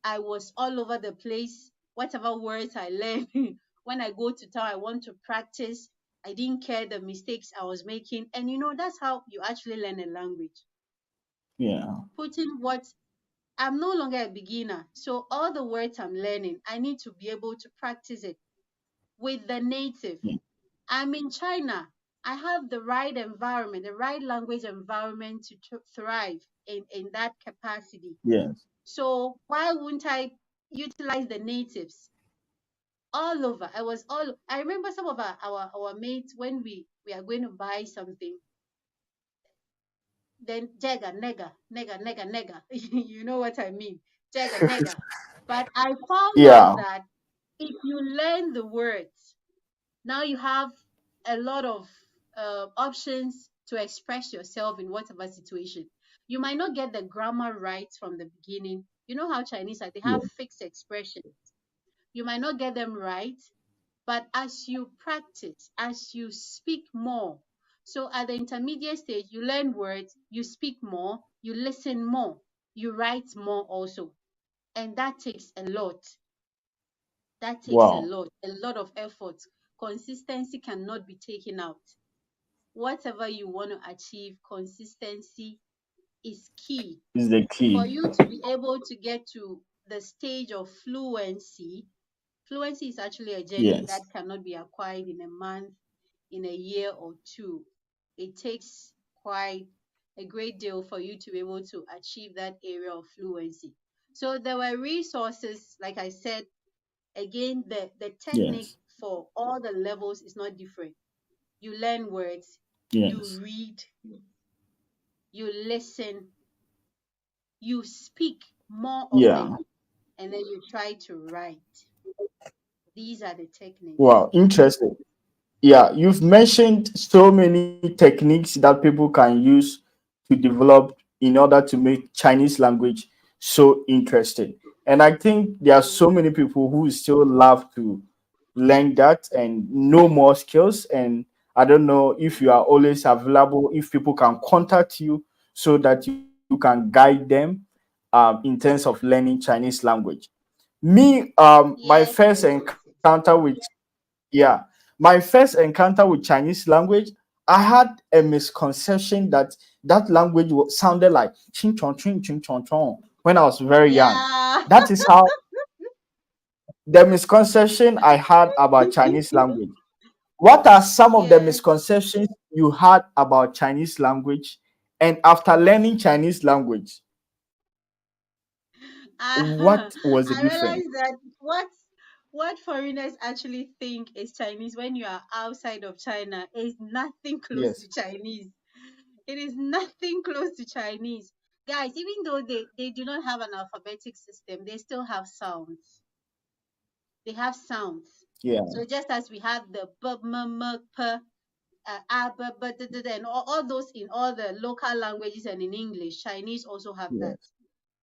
I was all over the place. Whatever words I learned, when I go to town, I want to practice. I didn't care the mistakes I was making. And that's how you actually learn a language. Yeah. Putting what I'm no longer a beginner. So all the words I'm learning, I need to be able to practice it with the native. Yeah. I'm in China. I have the right environment, the right language environment to thrive in that capacity. Yes. So why wouldn't I utilize the natives all over? I remember some of our mates when we are going to buy something, then jagger, nega, nega, nega, nega. You know what I mean? Jagger, nega. But I found out Yeah. that if you learn the words, now you have a lot of options to express yourself in whatever situation. You might not get the grammar right from the beginning. You know how Chinese are, they have Yeah. fixed expressions. You might not get them right, but as you practice, as you speak more, So at the intermediate stage, you learn words, you speak more, you listen more, you write more also. And that takes a lot. That takes Wow. a lot of effort. Consistency cannot be taken out. Whatever you want to achieve, consistency is key. Is the For key. you to be able to get to the stage of fluency, fluency is actually a journey Yes. that cannot be acquired in a month, in a year or two. It takes quite a great deal for you to be able to achieve that area of fluency. So there were resources, like I said, again, the technique Yes. for all the levels is not different. You learn words, you Yes. read, you listen, you speak more Yeah. often, and then you try to write. These are the techniques. Wow. Interesting. Yeah, you've mentioned so many techniques that people can use to develop in order to make Chinese language so interesting. And I think there are so Mm. many people who still love to learn that and know more skills. And I don't know if you are always available, if people can contact you so that you can guide them in terms of learning Chinese language. Me, my Yes, first yes, yes, yes. encounter with yeah, my first encounter with Chinese language, I had a misconception that that language sounded like ching chong ching ching chong chong when I was very young. Yeah. That is how the misconception I had about Chinese language. What are some of the Yes. misconceptions you had about Chinese language? And after learning Chinese language, Ah, what was the I difference? realize that what foreigners actually think is Chinese when you are outside of China is nothing close to Yes, Chinese. It is nothing close to Chinese. Guys, even though they do not have an alphabetic system, they still have sounds. They have sounds. yeah, So just as we have the b, m, p, b, b, and all those in all the local languages and in English, Chinese also have that. yes,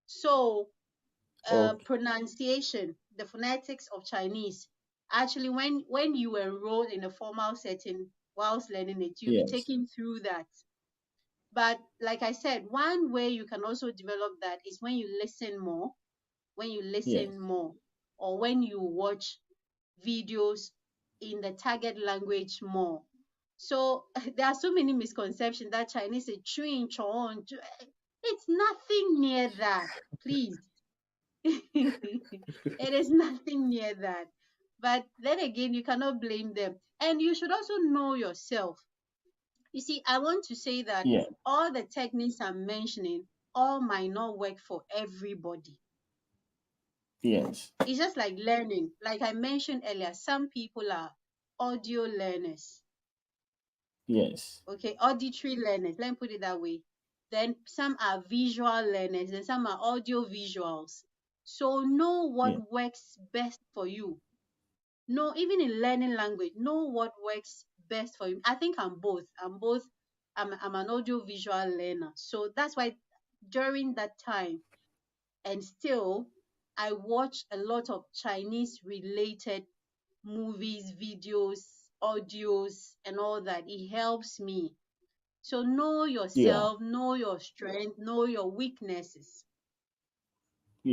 So okay, pronunciation, the phonetics of Chinese, actually when you enroll in a formal setting whilst learning it, you'll be yes, taken through that. But like I said, one way you can also develop that is when you listen more, when you yes, listen more, or when you watch videos in the target language more. So there are so many misconceptions that Chinese is chewing chong. It's nothing near that. Please. It is nothing near that. But then again, you cannot blame them. And you should also know yourself. You see, I want to say that yeah, all the techniques I'm mentioning all might not work for everybody. yes, It's just like learning. Like I mentioned earlier, some people are audio learners, yes, okay, auditory learners, let me put it that way. Then some are visual learners, and some are audio visuals. So know what yeah, works best for you. No, even in learning language, know what works best for you. I think I'm an audio visual learner. So that's why during that time and still I watch a lot of Chinese related movies, videos, audios, and all that. It helps me. So know yeah, yourself, know your strength, know your weaknesses,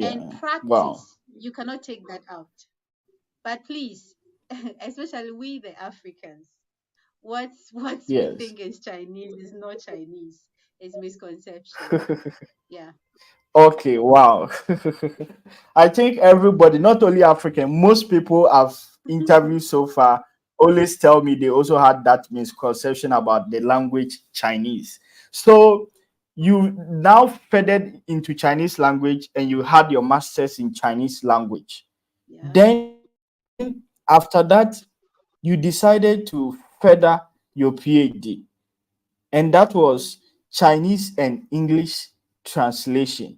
and yeah. Wow. practice. You cannot take that out. But please, especially we the Africans, what we Yes. think is Chinese is not Chinese. It's misconception. Yeah. Okay, wow. I think everybody, not only African, most people I've interviewed so far always tell me they also had that misconception about the language Chinese. So you now furthered into Chinese language and you had your master's in Chinese language. Yeah. Then after that, you decided to further your PhD, and that was Mm. Chinese and English translation.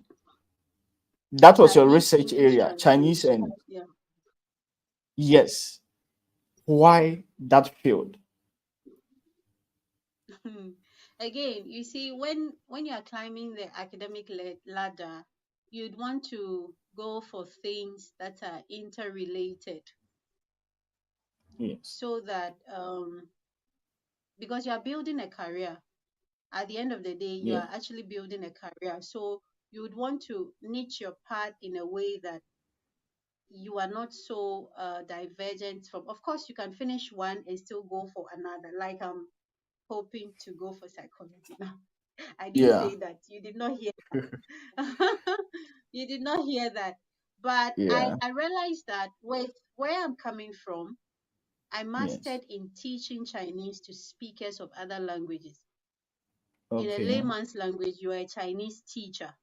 That was your Chinese research English area, Chinese translation. and Yeah. yes. Why that field? Again, you see, when you are climbing the academic ladder, you'd want to go for things that are interrelated Yes. so that because you are building a career. At the end of the day, you Yeah. are actually building a career. So you would want to niche your path in a way that you are not so divergent from. Of course, you can finish one and still go for another. Like I'm hoping to go for psychology now. I didn't Yeah. say that. You did not hear that. You did not hear that. But Yeah. I realized that with where I'm coming from, I Yes. mastered in teaching Chinese to speakers of other languages. In a Okay. layman's language, you are a Chinese teacher.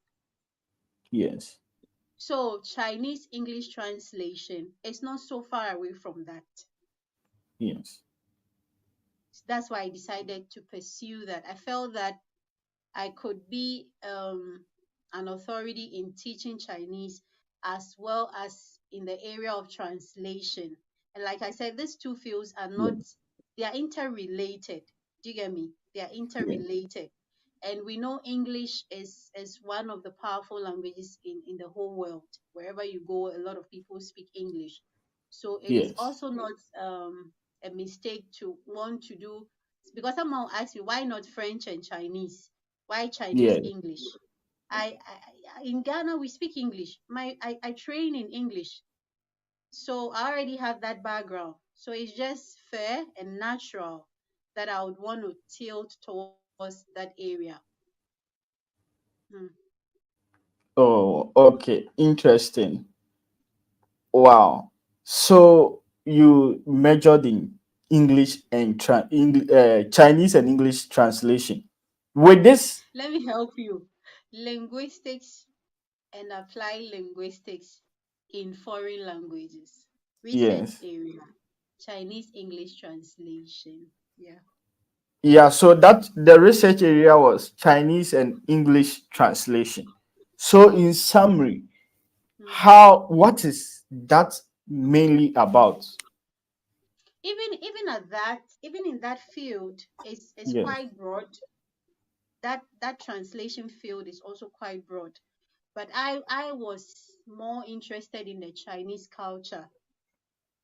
Yes. So Chinese English translation is not so far away from that. Yes. That's why I decided to pursue that. I felt that I could be an authority in teaching Chinese as well as in the area of translation. And like I said, these two fields are Yeah. not, they are interrelated. Do you get me? They are Yeah. interrelated. And we know English is one of the powerful languages in the whole world. Wherever you go, a lot of people speak English. So it is Yes. also not a mistake to want to do, because someone asked me why not French and Chinese? Why Chinese Yeah. English? In Ghana we speak English. I train in English, so I already have that background. So it's just fair and natural that I would want to tilt towards that area. Hmm. Oh, okay. Interesting. Wow. So you majored in English and Chinese and English translation. With this, Let me help you. Linguistics and apply linguistics in foreign languages. Research yes. area. Chinese English translation. Yeah. Yeah, so that the research area was Chinese and English translation. So in Yes. summary, Hmm. what is that mainly about? Even at that, even in that field, is Yes. quite broad. That translation field is also quite broad. But I was more interested in the Chinese culture.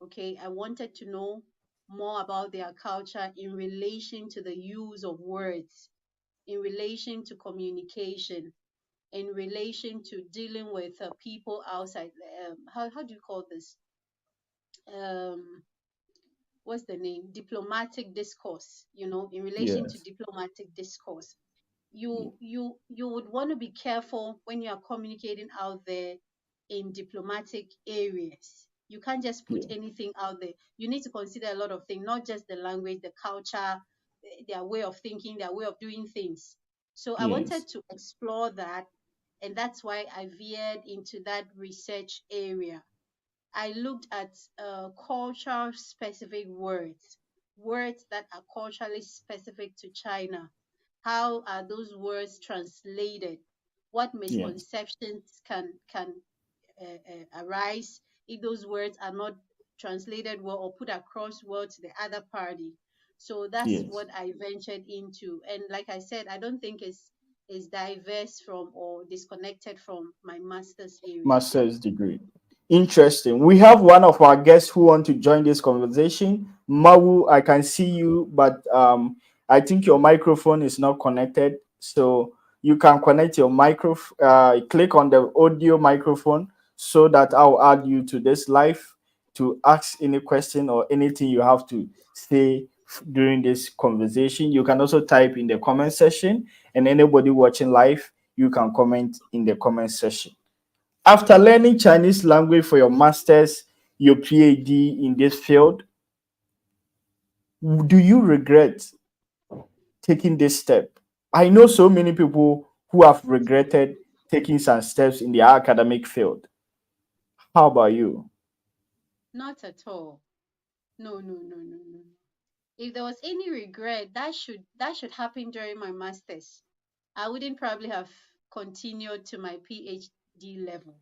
Okay, I wanted to know more about their culture in relation to the use of words, in relation to communication, in relation to dealing with people outside. How do you call this? Um, what's the name? Diplomatic discourse. In relation to Yes. diplomatic discourse, you would want to be careful when you are communicating out there in diplomatic areas. You can't just put Yeah. anything out there. You need to consider a lot of things, not just the language, the culture, their way of thinking, their way of doing things. So I Yes. wanted to explore that, and that's why I veered into that research area. I looked at cultural specific words, words that are culturally specific to China. How are those words translated? What Yes. misconceptions can arise if those words are not translated well or put across well to the other party? So that's Yes. what I ventured into. And like I said, I don't think it's diverse from or disconnected from my master's area. Master's degree. Interesting. We have one of our guests who want to join this conversation. Mawu, I can see you, but I think your microphone is not connected. So you can connect your microphone. Click on the audio microphone so that I'll add you to this live to ask any question or anything you have to say during this conversation. You can also type in the comment section, and anybody watching live, you can comment in the comment section. After learning Chinese language for your master's, your PhD in this field, do you regret taking this step? I know so many people who have regretted taking some steps in their academic field. How about you? Not at all. No, no, no, no, no. If there was any regret, that should happen during my masters. I wouldn't probably have continued to my PhD level,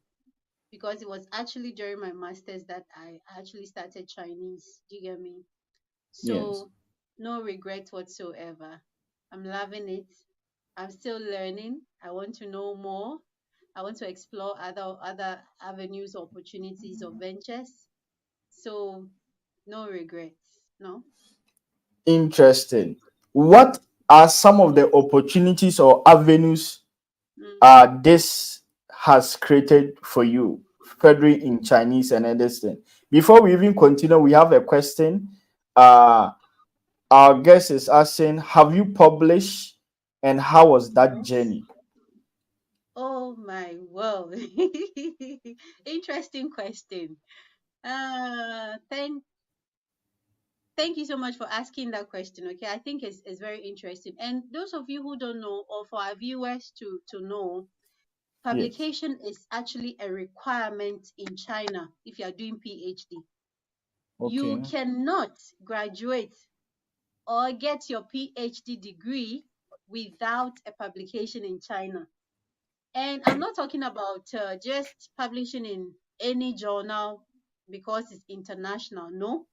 because it was actually during my masters that I actually started Chinese. Do you get me? Yes. So no regret whatsoever. I'm loving it. I'm still learning. I want to know more. I want to explore other avenues, opportunities, or ventures. So no regrets. No. Interesting. What are some of the opportunities or avenues Mm. this has created for you, furthering in Chinese and understand? Before we even continue, we have a question. Uh, our guest is asking, have you published and how was that Yes. journey? Oh my world. Interesting question. Thank you so much for asking that question. Okay, I think it's very interesting. And those of you who don't know, or for our viewers to know, Yes. publication is actually a requirement in China if you are doing PhD. You Okay. cannot graduate or get your PhD degree without a publication in China. And I'm not talking about just publishing in any journal because it's international. No,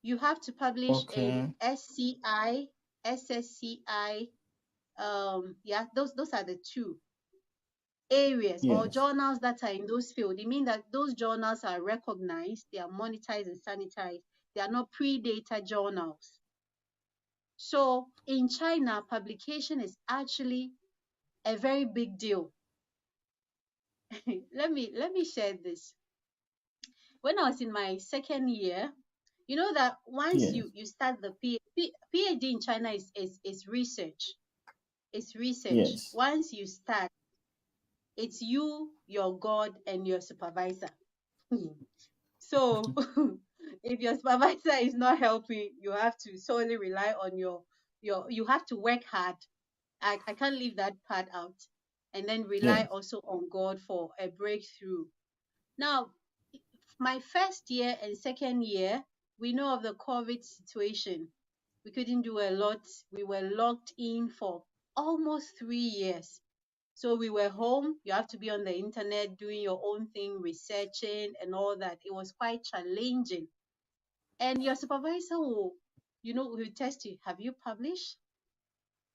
you have to publish in Okay. SCI, SSCI. Yeah, those are the two areas or Yes. journals that are in those fields. It means that those journals are recognized, they are monetized and sanitized. They are not pre-data journals. So in China, publication is actually a very big deal. Let me share this. When I was in my second year, you know that once Yes. you start the PhD in China is research. It's research. Yes. Once you start, it's you, your God, and your supervisor. So if your supervisor is not helping, you have to solely rely on your you have to work hard. I can't leave that part out. And then rely Yes. also on God for a breakthrough. Now, my first year and second year, we know of the COVID situation. We couldn't do a lot. We were locked in for almost 3 years. So we were home. You have to be on the internet doing your own thing, researching and all that. It was quite challenging. And your supervisor will test you. Have you published?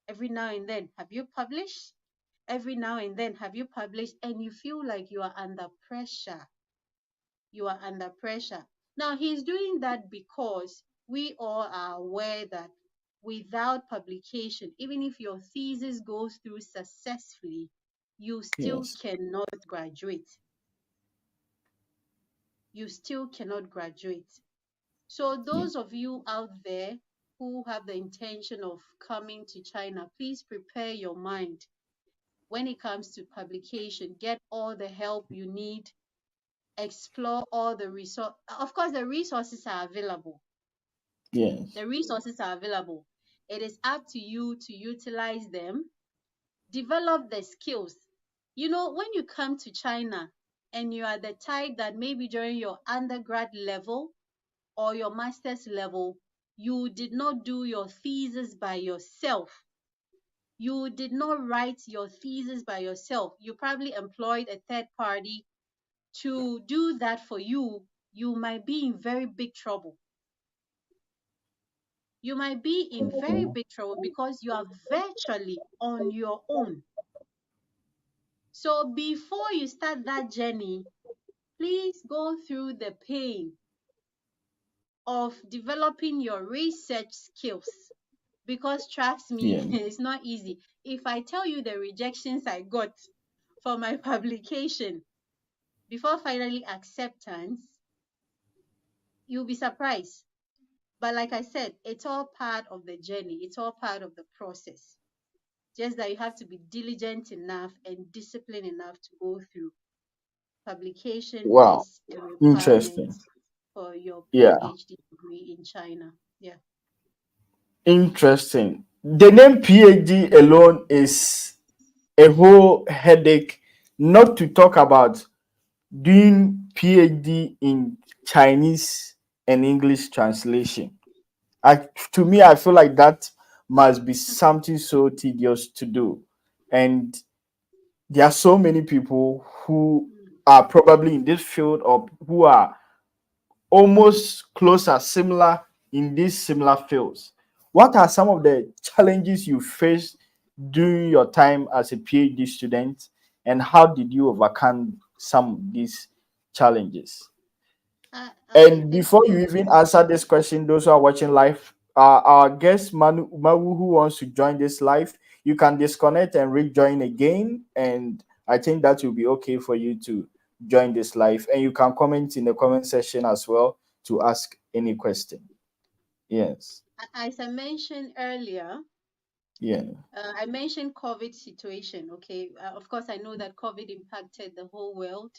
Every now and then, have you published? Every now and then, have you published? And you feel like you are under pressure. You are under pressure. Now, he's doing that because we all are aware that without publication, even if your thesis goes through successfully, you still Yes. cannot graduate. You still cannot graduate. So, Yes. those of you out there who have the intention of coming to China, please prepare your mind when it comes to publication. Get all the help you need, explore all the resource. Of course, the resources are available. Yes. The resources are available. It is up to you to utilize them, develop the skills. You know, when you come to China and you are the type that maybe during your undergrad level or your master's level, you did not do your thesis by yourself. You did not write your thesis by yourself. You probably employed a third party to do that for you. You might be in very big trouble. You might be in very Okay. big trouble because you are virtually on your own. So before you start that journey, please go through the pain of developing your research skills, because trust me, Yes. it's not easy. If I tell you the rejections I got for my publication before finally acceptance, you'll be surprised. But like I said, it's all part of the journey, it's all part of the process. Just that you have to be diligent enough and disciplined enough to go through. Publication Wow. is a requirement Interesting. for your Yeah. PhD degree in China. Yeah. Interesting. The name PhD alone is a whole headache, not to talk about doing PhD in Chinese and English translation. To me, I feel like that must be something so tedious to do. And there are so many people who Mm. are probably in this field or who are almost closer, similar in these similar fields. What are some of the challenges you faced during your time as a PhD student, and how did you overcome some of these challenges? Okay, And thank before you. you even answer this question, those who are watching live, our guest Mawu, who wants to join this live, you can disconnect and rejoin again. And I think that will be okay for you to join this live. And you can comment in the comment section as well to ask any question. Yes. As I mentioned earlier, Yeah. I mentioned COVID situation. Okay, of course, I know that COVID impacted the whole world,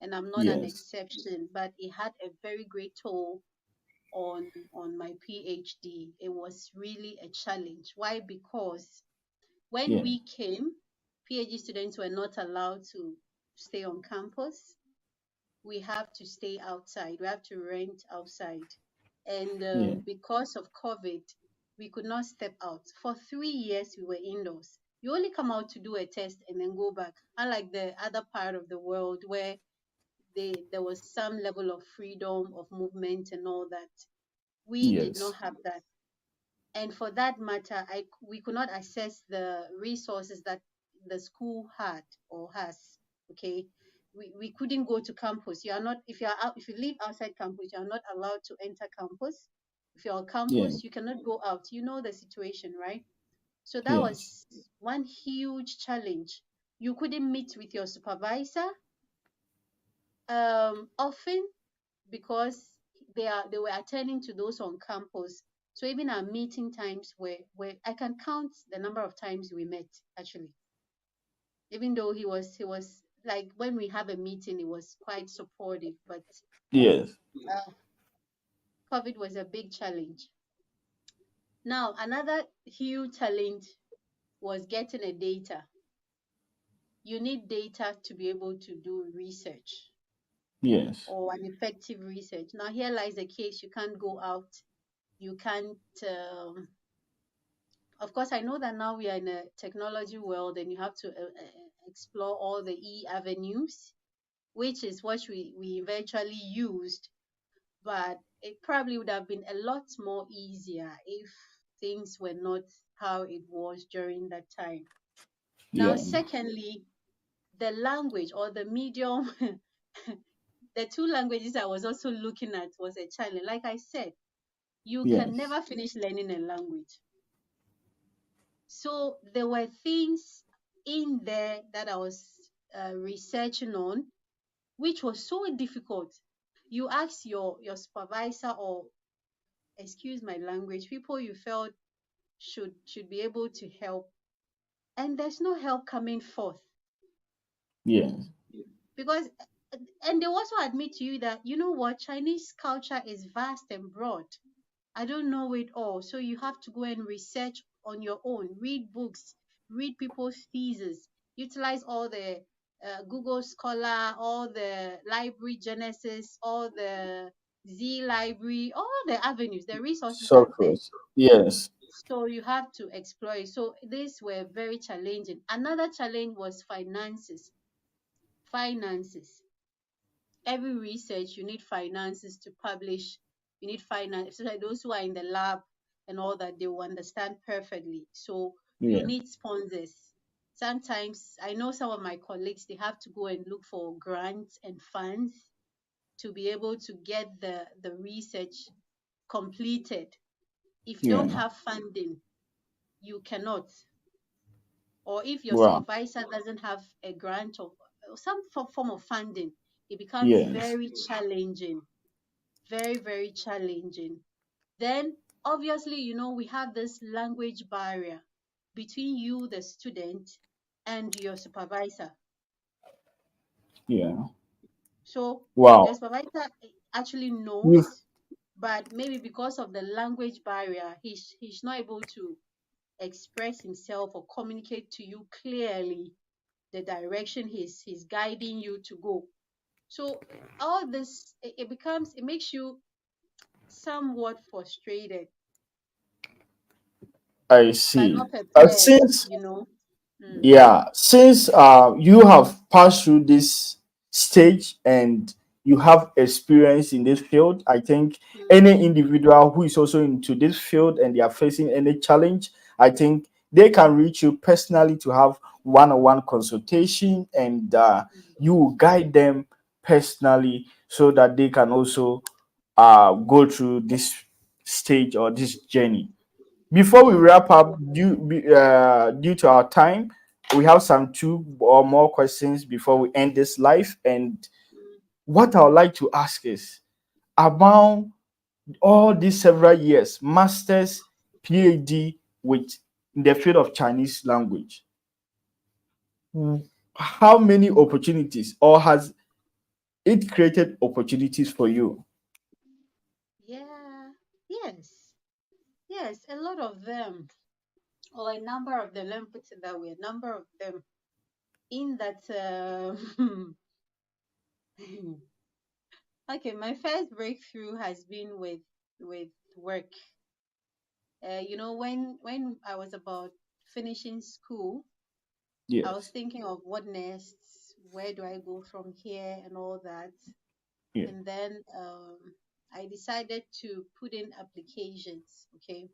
and I'm not an Yes. exception. But it had a very great toll on my PhD. It was really a challenge. Why? Because when Yeah. we came, PhD students were not allowed to stay on campus. We have to stay outside. We have to rent outside. And Yeah. because of COVID, we could not step out. For 3 years, we were indoors. You only come out to do a test and then go back. Unlike the other part of the world where there was some level of freedom of movement and all that. We did not Yes. have that. And for that matter, we could not access the resources that the school had or has. Okay, we couldn't go to campus. You are not if you are out, if you live outside campus, you are not allowed to enter campus. If you're on Yeah. campus, you cannot go out. You know the situation, right? So that Yes. was one huge challenge. You couldn't meet with your supervisor often because they were attending to those on campus. So even our meeting times were I can count the number of times we met actually. Even though he was like when we have a meeting, it was quite supportive, but Yes. uh, COVID was a big challenge. Now another huge challenge was getting a data. You need data to be able to do research Yes. or an effective research. Now here lies the case: you can't go out, you can't of course, I know that now we are in a technology world and you have to explore all the avenues, which is what we eventually used. But it probably would have been a lot more easier if things were not how it was during that time. Now, Yeah. secondly, the language or the medium, the two languages I was also looking at was a challenge. Like I said, you can Yes. never finish learning a language. So there were things in there that I was researching on, which was so difficult. You ask your supervisor or excuse my language, people you felt should be able to help, and there's no help coming forth Yes. because and they also admit to you that you know what Chinese culture is vast and broad. I don't know it all. So you have to go and research on your own, read books, read people's theses, utilize all the Google Scholar, all the library Genesis, all the Z library, all the avenues, the resources are there. Software. Yes. So you have to explore it. So these were very challenging. Another challenge was finances. Finances. Every research you need finances to publish, you need finance, so that those who are in the lab and all that they will understand perfectly. So you Yeah. need sponsors. Sometimes I know some of my colleagues they have to go and look for grants and funds to be able to get the research completed. If you don't Yeah. have funding, you cannot. Or if your Wow. supervisor doesn't have a grant or some form of funding, it becomes Yes. very challenging, very, very challenging. Then, obviously, we have this language barrier between you, the student, and your supervisor. Yeah. So, your Wow. supervisor actually You knows, but maybe because of the language barrier, he's not able to express himself or communicate to you clearly the direction he's guiding you to go. So all this it makes you somewhat frustrated I but see. not prepared, Since Mm, Yeah, since you have passed through this stage and you have experience in this field, I think mm, any individual who is also into this field and they are facing any challenge, I think they can reach you personally to have one-on-one consultation, and mm, you will guide them personally so that they can also go through this stage or this journey. Before we Mm, wrap up, due to our time, we have some two or more questions before we end this live. And mm. what I would like to ask is, among all these several years, masters, PhD with in the field of Chinese language, how many opportunities or has it created opportunities for you? Yeah, yes, yes, a lot of them, or a number of them. Let me put it that way. A number of them. In that, okay, my first breakthrough has been with work. When I was about finishing school, I was Yes, thinking of what next, where do I go from here, and all that. yeah, And then I decided to put in applications, okay,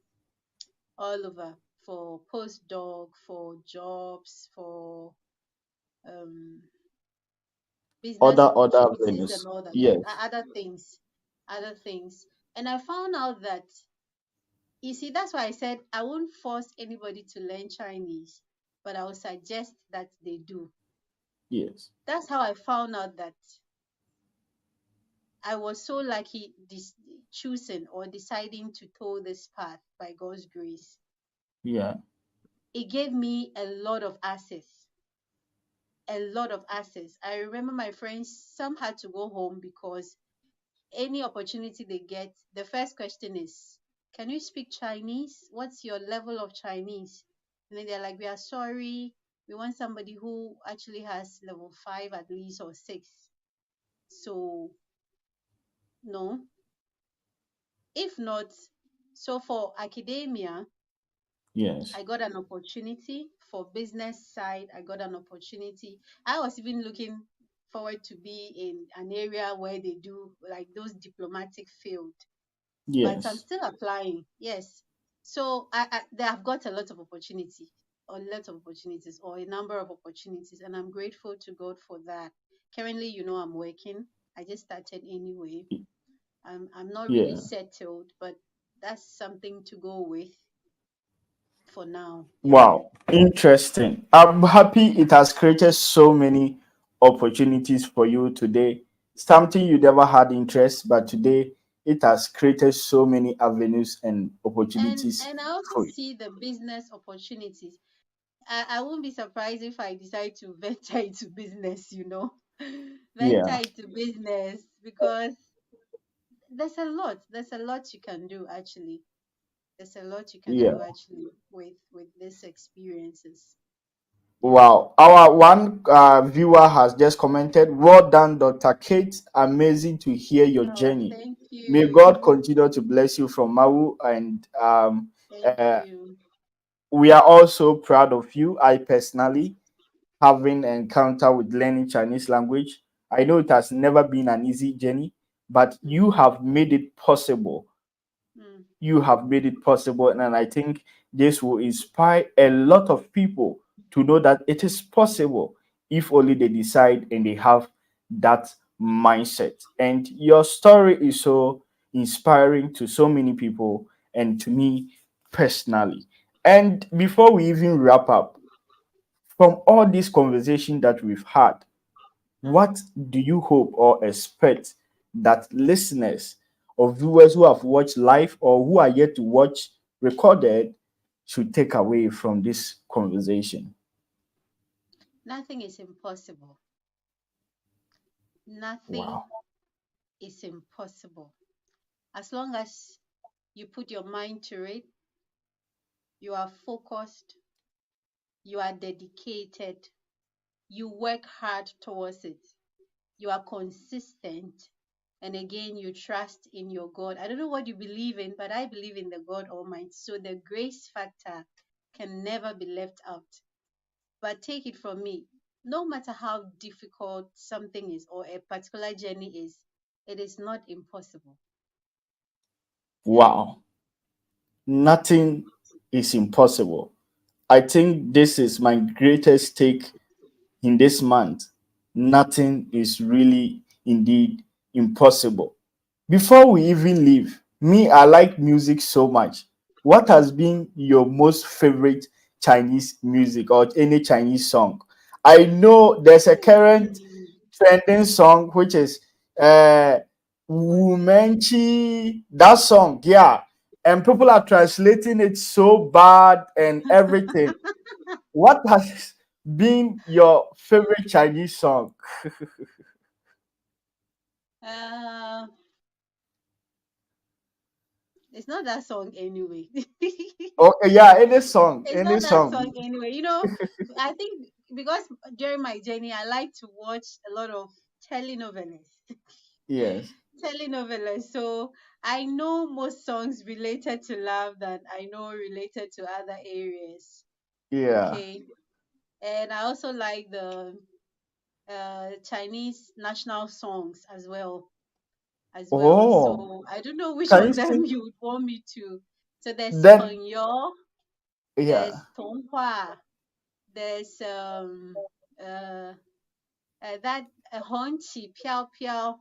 all over for postdoc, for jobs, for um, business other opportunities, and avenues. all that. Yes, Yes, other things. And I found out that, you see, that's why I said I won't force anybody to learn Chinese, but I will suggest that they do. yes, That's how I found out that I was so lucky choosing or deciding to toe this path by God's grace. yeah, It gave me a lot of access, a lot of access. I remember my friends, some had to go home because any opportunity they get, the first question is, can you speak Chinese? What's your level of Chinese? And then they're like, we are sorry. We want somebody who actually has level 5 at least, or 6. So, no. If not, so for academia, yes, I got an opportunity. For business side, I got an opportunity. I was even looking forward to be in an area where they do like those diplomatic field, but I'm yes. still applying. Yes. So they have got a lot of opportunity, or lots of opportunities, or a number of opportunities, and I'm grateful to God for that. Currently, I'm working. I just started anyway. I'm not really Yeah. settled, but that's something to go with for now. Yeah. Wow, interesting. I'm happy it has created so many opportunities for you today. Something you never had interest, but today it has created so many avenues and And opportunities and I also for you. see the business opportunities. I won't be surprised if I decide to venture into business. Venture Yeah, into business, because there's a lot you can do actually. There's a lot you can yeah. do actually with these experiences. Yeah. Wow. Our one viewer has just commented, well done, Dr. Kate. Amazing to hear your Oh, journey. thank May you. God continue to bless you from Mawu. And Thank uh, you. we are also proud of you. I personally, having an encounter with learning Chinese language, I know it has never been an easy journey, but you Mm, have made it possible. mm, You have made it possible, and I think this will inspire a lot of people to know that it is possible if only they decide and they have that mindset. And your story is so inspiring to so many people and to me personally. And before we even wrap up, from all this conversation that we've had, mm. what do you hope or expect that listeners or viewers who have watched live or who are yet to watch recorded should take away from this conversation? Nothing is impossible. Nothing Wow. is impossible. As long as you put your mind to it, you are focused, you are dedicated, you work hard towards it, you are consistent, and again, you trust in your God. I don't know what you believe in, but I believe in the God Almighty. So the grace factor can never be left out. But take it from me, no matter how difficult something is or a particular journey is, it is not impossible. Yeah. Wow. Nothing is impossible. I think this is my greatest take in this month. Nothing is really indeed impossible. Before we even leave, me, I like music so much. What has been your most favorite Chinese music or any Chinese song? I know there's a current Hmm. trending song which is uh What? Wumenchi, that song, yeah. And people are translating it so bad and everything. What has been your favorite Chinese song? Uh, it's not that song anyway. Okay, yeah, any song, It's any not that song. song anyway. You know, I think because during my journey, I like to watch a lot of telenovelas. Yes. Telenovelas. So I know most songs related to love that I know related to other areas. Yeah. Okay. And I also like the Chinese national songs as well. As well. Oh, So I don't know which can you of them sing? you would want me to. So there's Then, Peng Yo, yeah, there's Tong Hua, there's uh, that Hong Qi Piao Piao.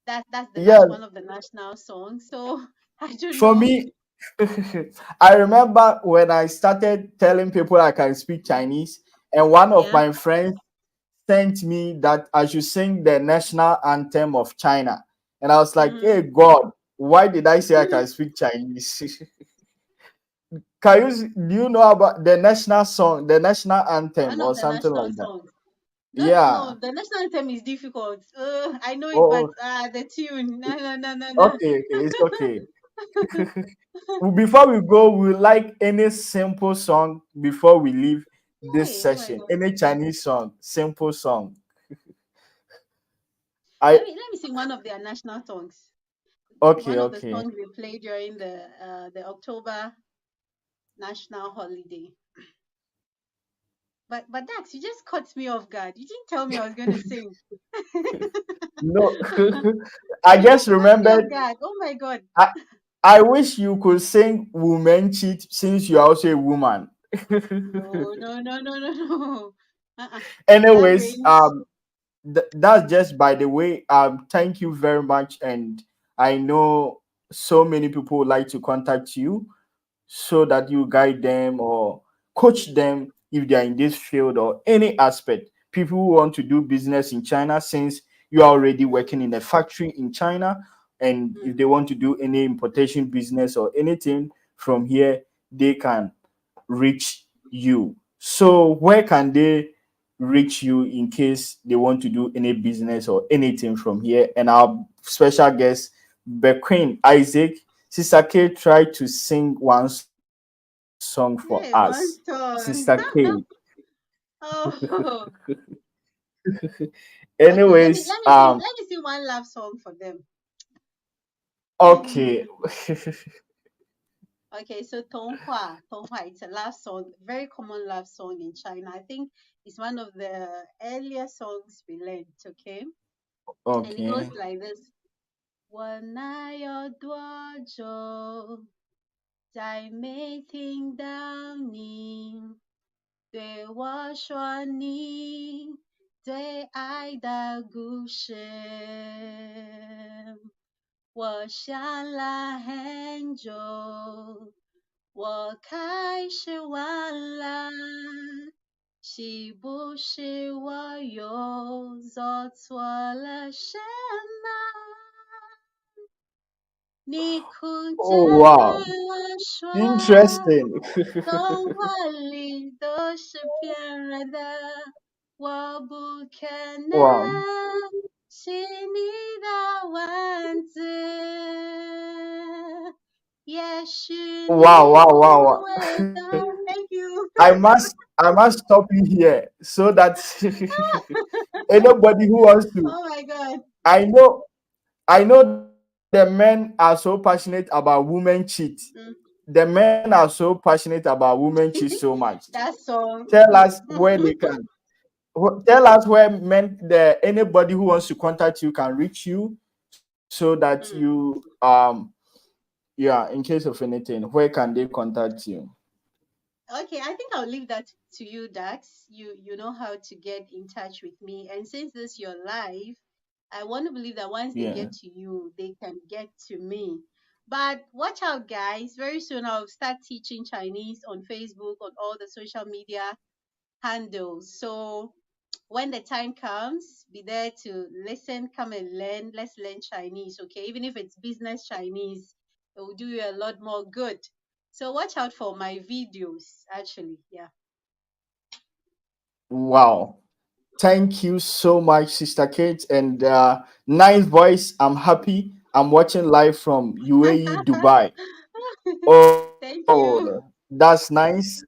That's the yeah. one of the national songs. So I don't For know. me, I remember when I started telling people I can speak Chinese, and one of Yeah. my friends sent me that I should sing the national anthem of China, and I was like, "Hey Mm-hmm. God, why did I say I can speak Chinese?" Can you do you know about the national song, the national anthem, One of or the something national like that? songs. No, Yeah. the national anthem is difficult. I know it, but Oh, the tune. No, no, no, no, no. okay, okay, it's okay. Before we go, we like any simple song before we leave this Hey, oh my session. God. Any Chinese song, simple song. I Let me sing one of their national songs. okay, One of the okay. songs we played during the October national holiday. But Dax, you just caught me off guard. You didn't tell me I was going to sing. No, I You just just caught me off remembered. guard. Oh my God. I I wish you could sing "Woman Cheat" since you're also a woman. No, no, no, no, no, no. Uh-uh. That Anyways, range. that's just by the way. Thank you very much, and I know so many people would like to contact you so that you guide them or coach them if they are in this field or any aspect. People who want to do business in China, since you are already working Mm, in a factory in China, and if mm. they want to do any importation business or anything from here, they can reach you. So, where can they reach you in case they want to do any business or anything from here? And our special guest, Bequin Isaac Sisake, tried to sing one song for us. Hey, Sister one K. song. Oh, okay. Anyways, Let me sing one love song for them. okay. Okay, so Tonghua, it's a love song, very common love song in China. I think it's one of the earlier songs we learned, okay? And it goes Okay. like this. 我哪有多久再没听到你对我说你最爱的故事？我想了很久，我开始忘了，是不是我又做错了什么？你哭着Oh对wow.我说，Interesting. 童话里都是骗人的，我不可能Wow. 是你的王子。也许Wow,你wow, 不 wow, wow. 会懂。Thank you. I must stop you here so that anybody who wants to, Oh my God. I know I know the men are so passionate about women cheat. Mm. The men are so passionate about women cheat so much. That song. Tell us where they can. Tell us where men, the anybody who wants to contact you can reach you, so that you Mm. yeah, in case of anything, where can they contact you? Okay, I think I'll leave that to you, Dax. You know how to get in touch with me. And since this you're live, I want to believe that once they Yeah. get to you, they can get to me. But watch out, guys. Very soon I'll start teaching Chinese on Facebook, on all the social media handles. So when the time comes, be there to listen, come and learn. Let's learn Chinese, okay? Even if it's business Chinese, it will do you a lot more good. So watch out for my videos, actually. Yeah. Wow. Thank you so much, Sister Kate. And nice voice. I'm happy. I'm watching live from UAE, Dubai. Thank Oh, you. that's nice.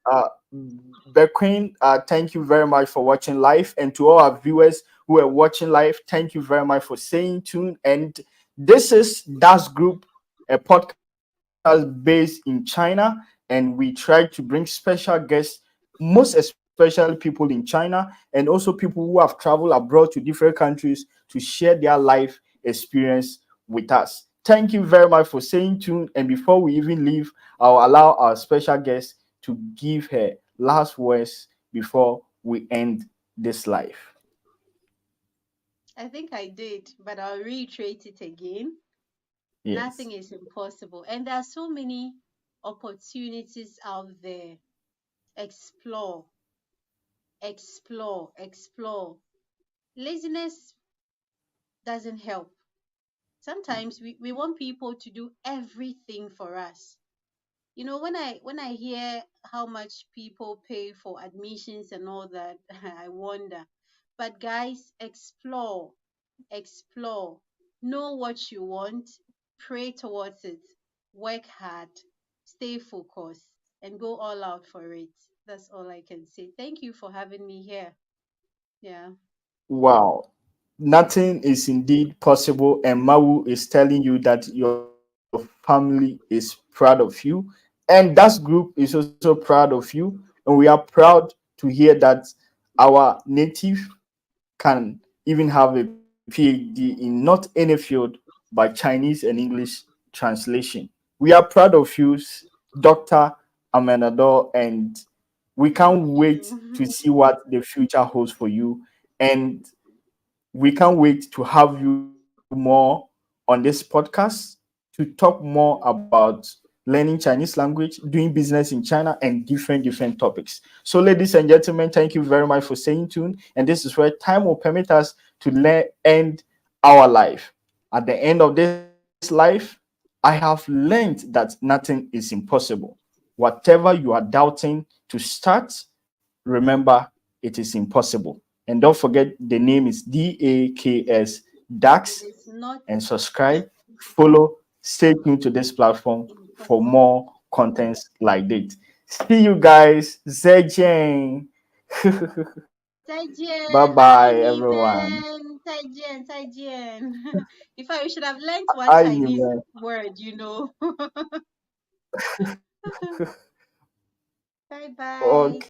Bequeen, thank you very much for watching live. And to all our viewers who are watching live, thank you very much for staying tuned. And this is Das Group, a podcast based in China. And we try to bring special guests, most especially people in China, and also people who have traveled abroad to different countries to share their life experience with us. Thank you very much for staying tuned. And before we even leave, I'll allow our special guest to give her last words before we end this life. I think I did, but I'll reiterate it again. Yes. Nothing is impossible. And there are so many opportunities out there. Explore, explore, explore. Laziness doesn't help. Sometimes we want people to do everything for us. You know, when I hear how much people pay for admissions and all that, I wonder. But guys, explore, explore, know what you want, pray towards it, work hard, stay focused, and go all out for it. That's all I can say. Thank you for having me here. Yeah. Wow. Nothing is indeed possible. And Mawu is telling you that your family is proud of you. And that group is also proud of you. And we are proud to hear that our native can even have a PhD in not any field but Chinese and English translation. We are proud of you, Dr. Amanedor, and we can't Thank wait to you. see what the future holds for you. And we can't wait to have you more on this podcast to talk more about learning Chinese language, doing business in China, and different topics. So, ladies and gentlemen, thank you very much for staying tuned. And this is where time will permit us to end our life. At the end of this life, I have learned that nothing is impossible. Whatever you are doubting to start, remember it is impossible. And don't forget the name is DAKS It DAX, is not and subscribe, follow, stay tuned to this platform for impossible. more contents like this. See you guys. Zhejiang. Bye 再见, bye, hi ni everyone. man, 再见. In fact, we should have learned one I Chinese you word. Bye bye. Okay.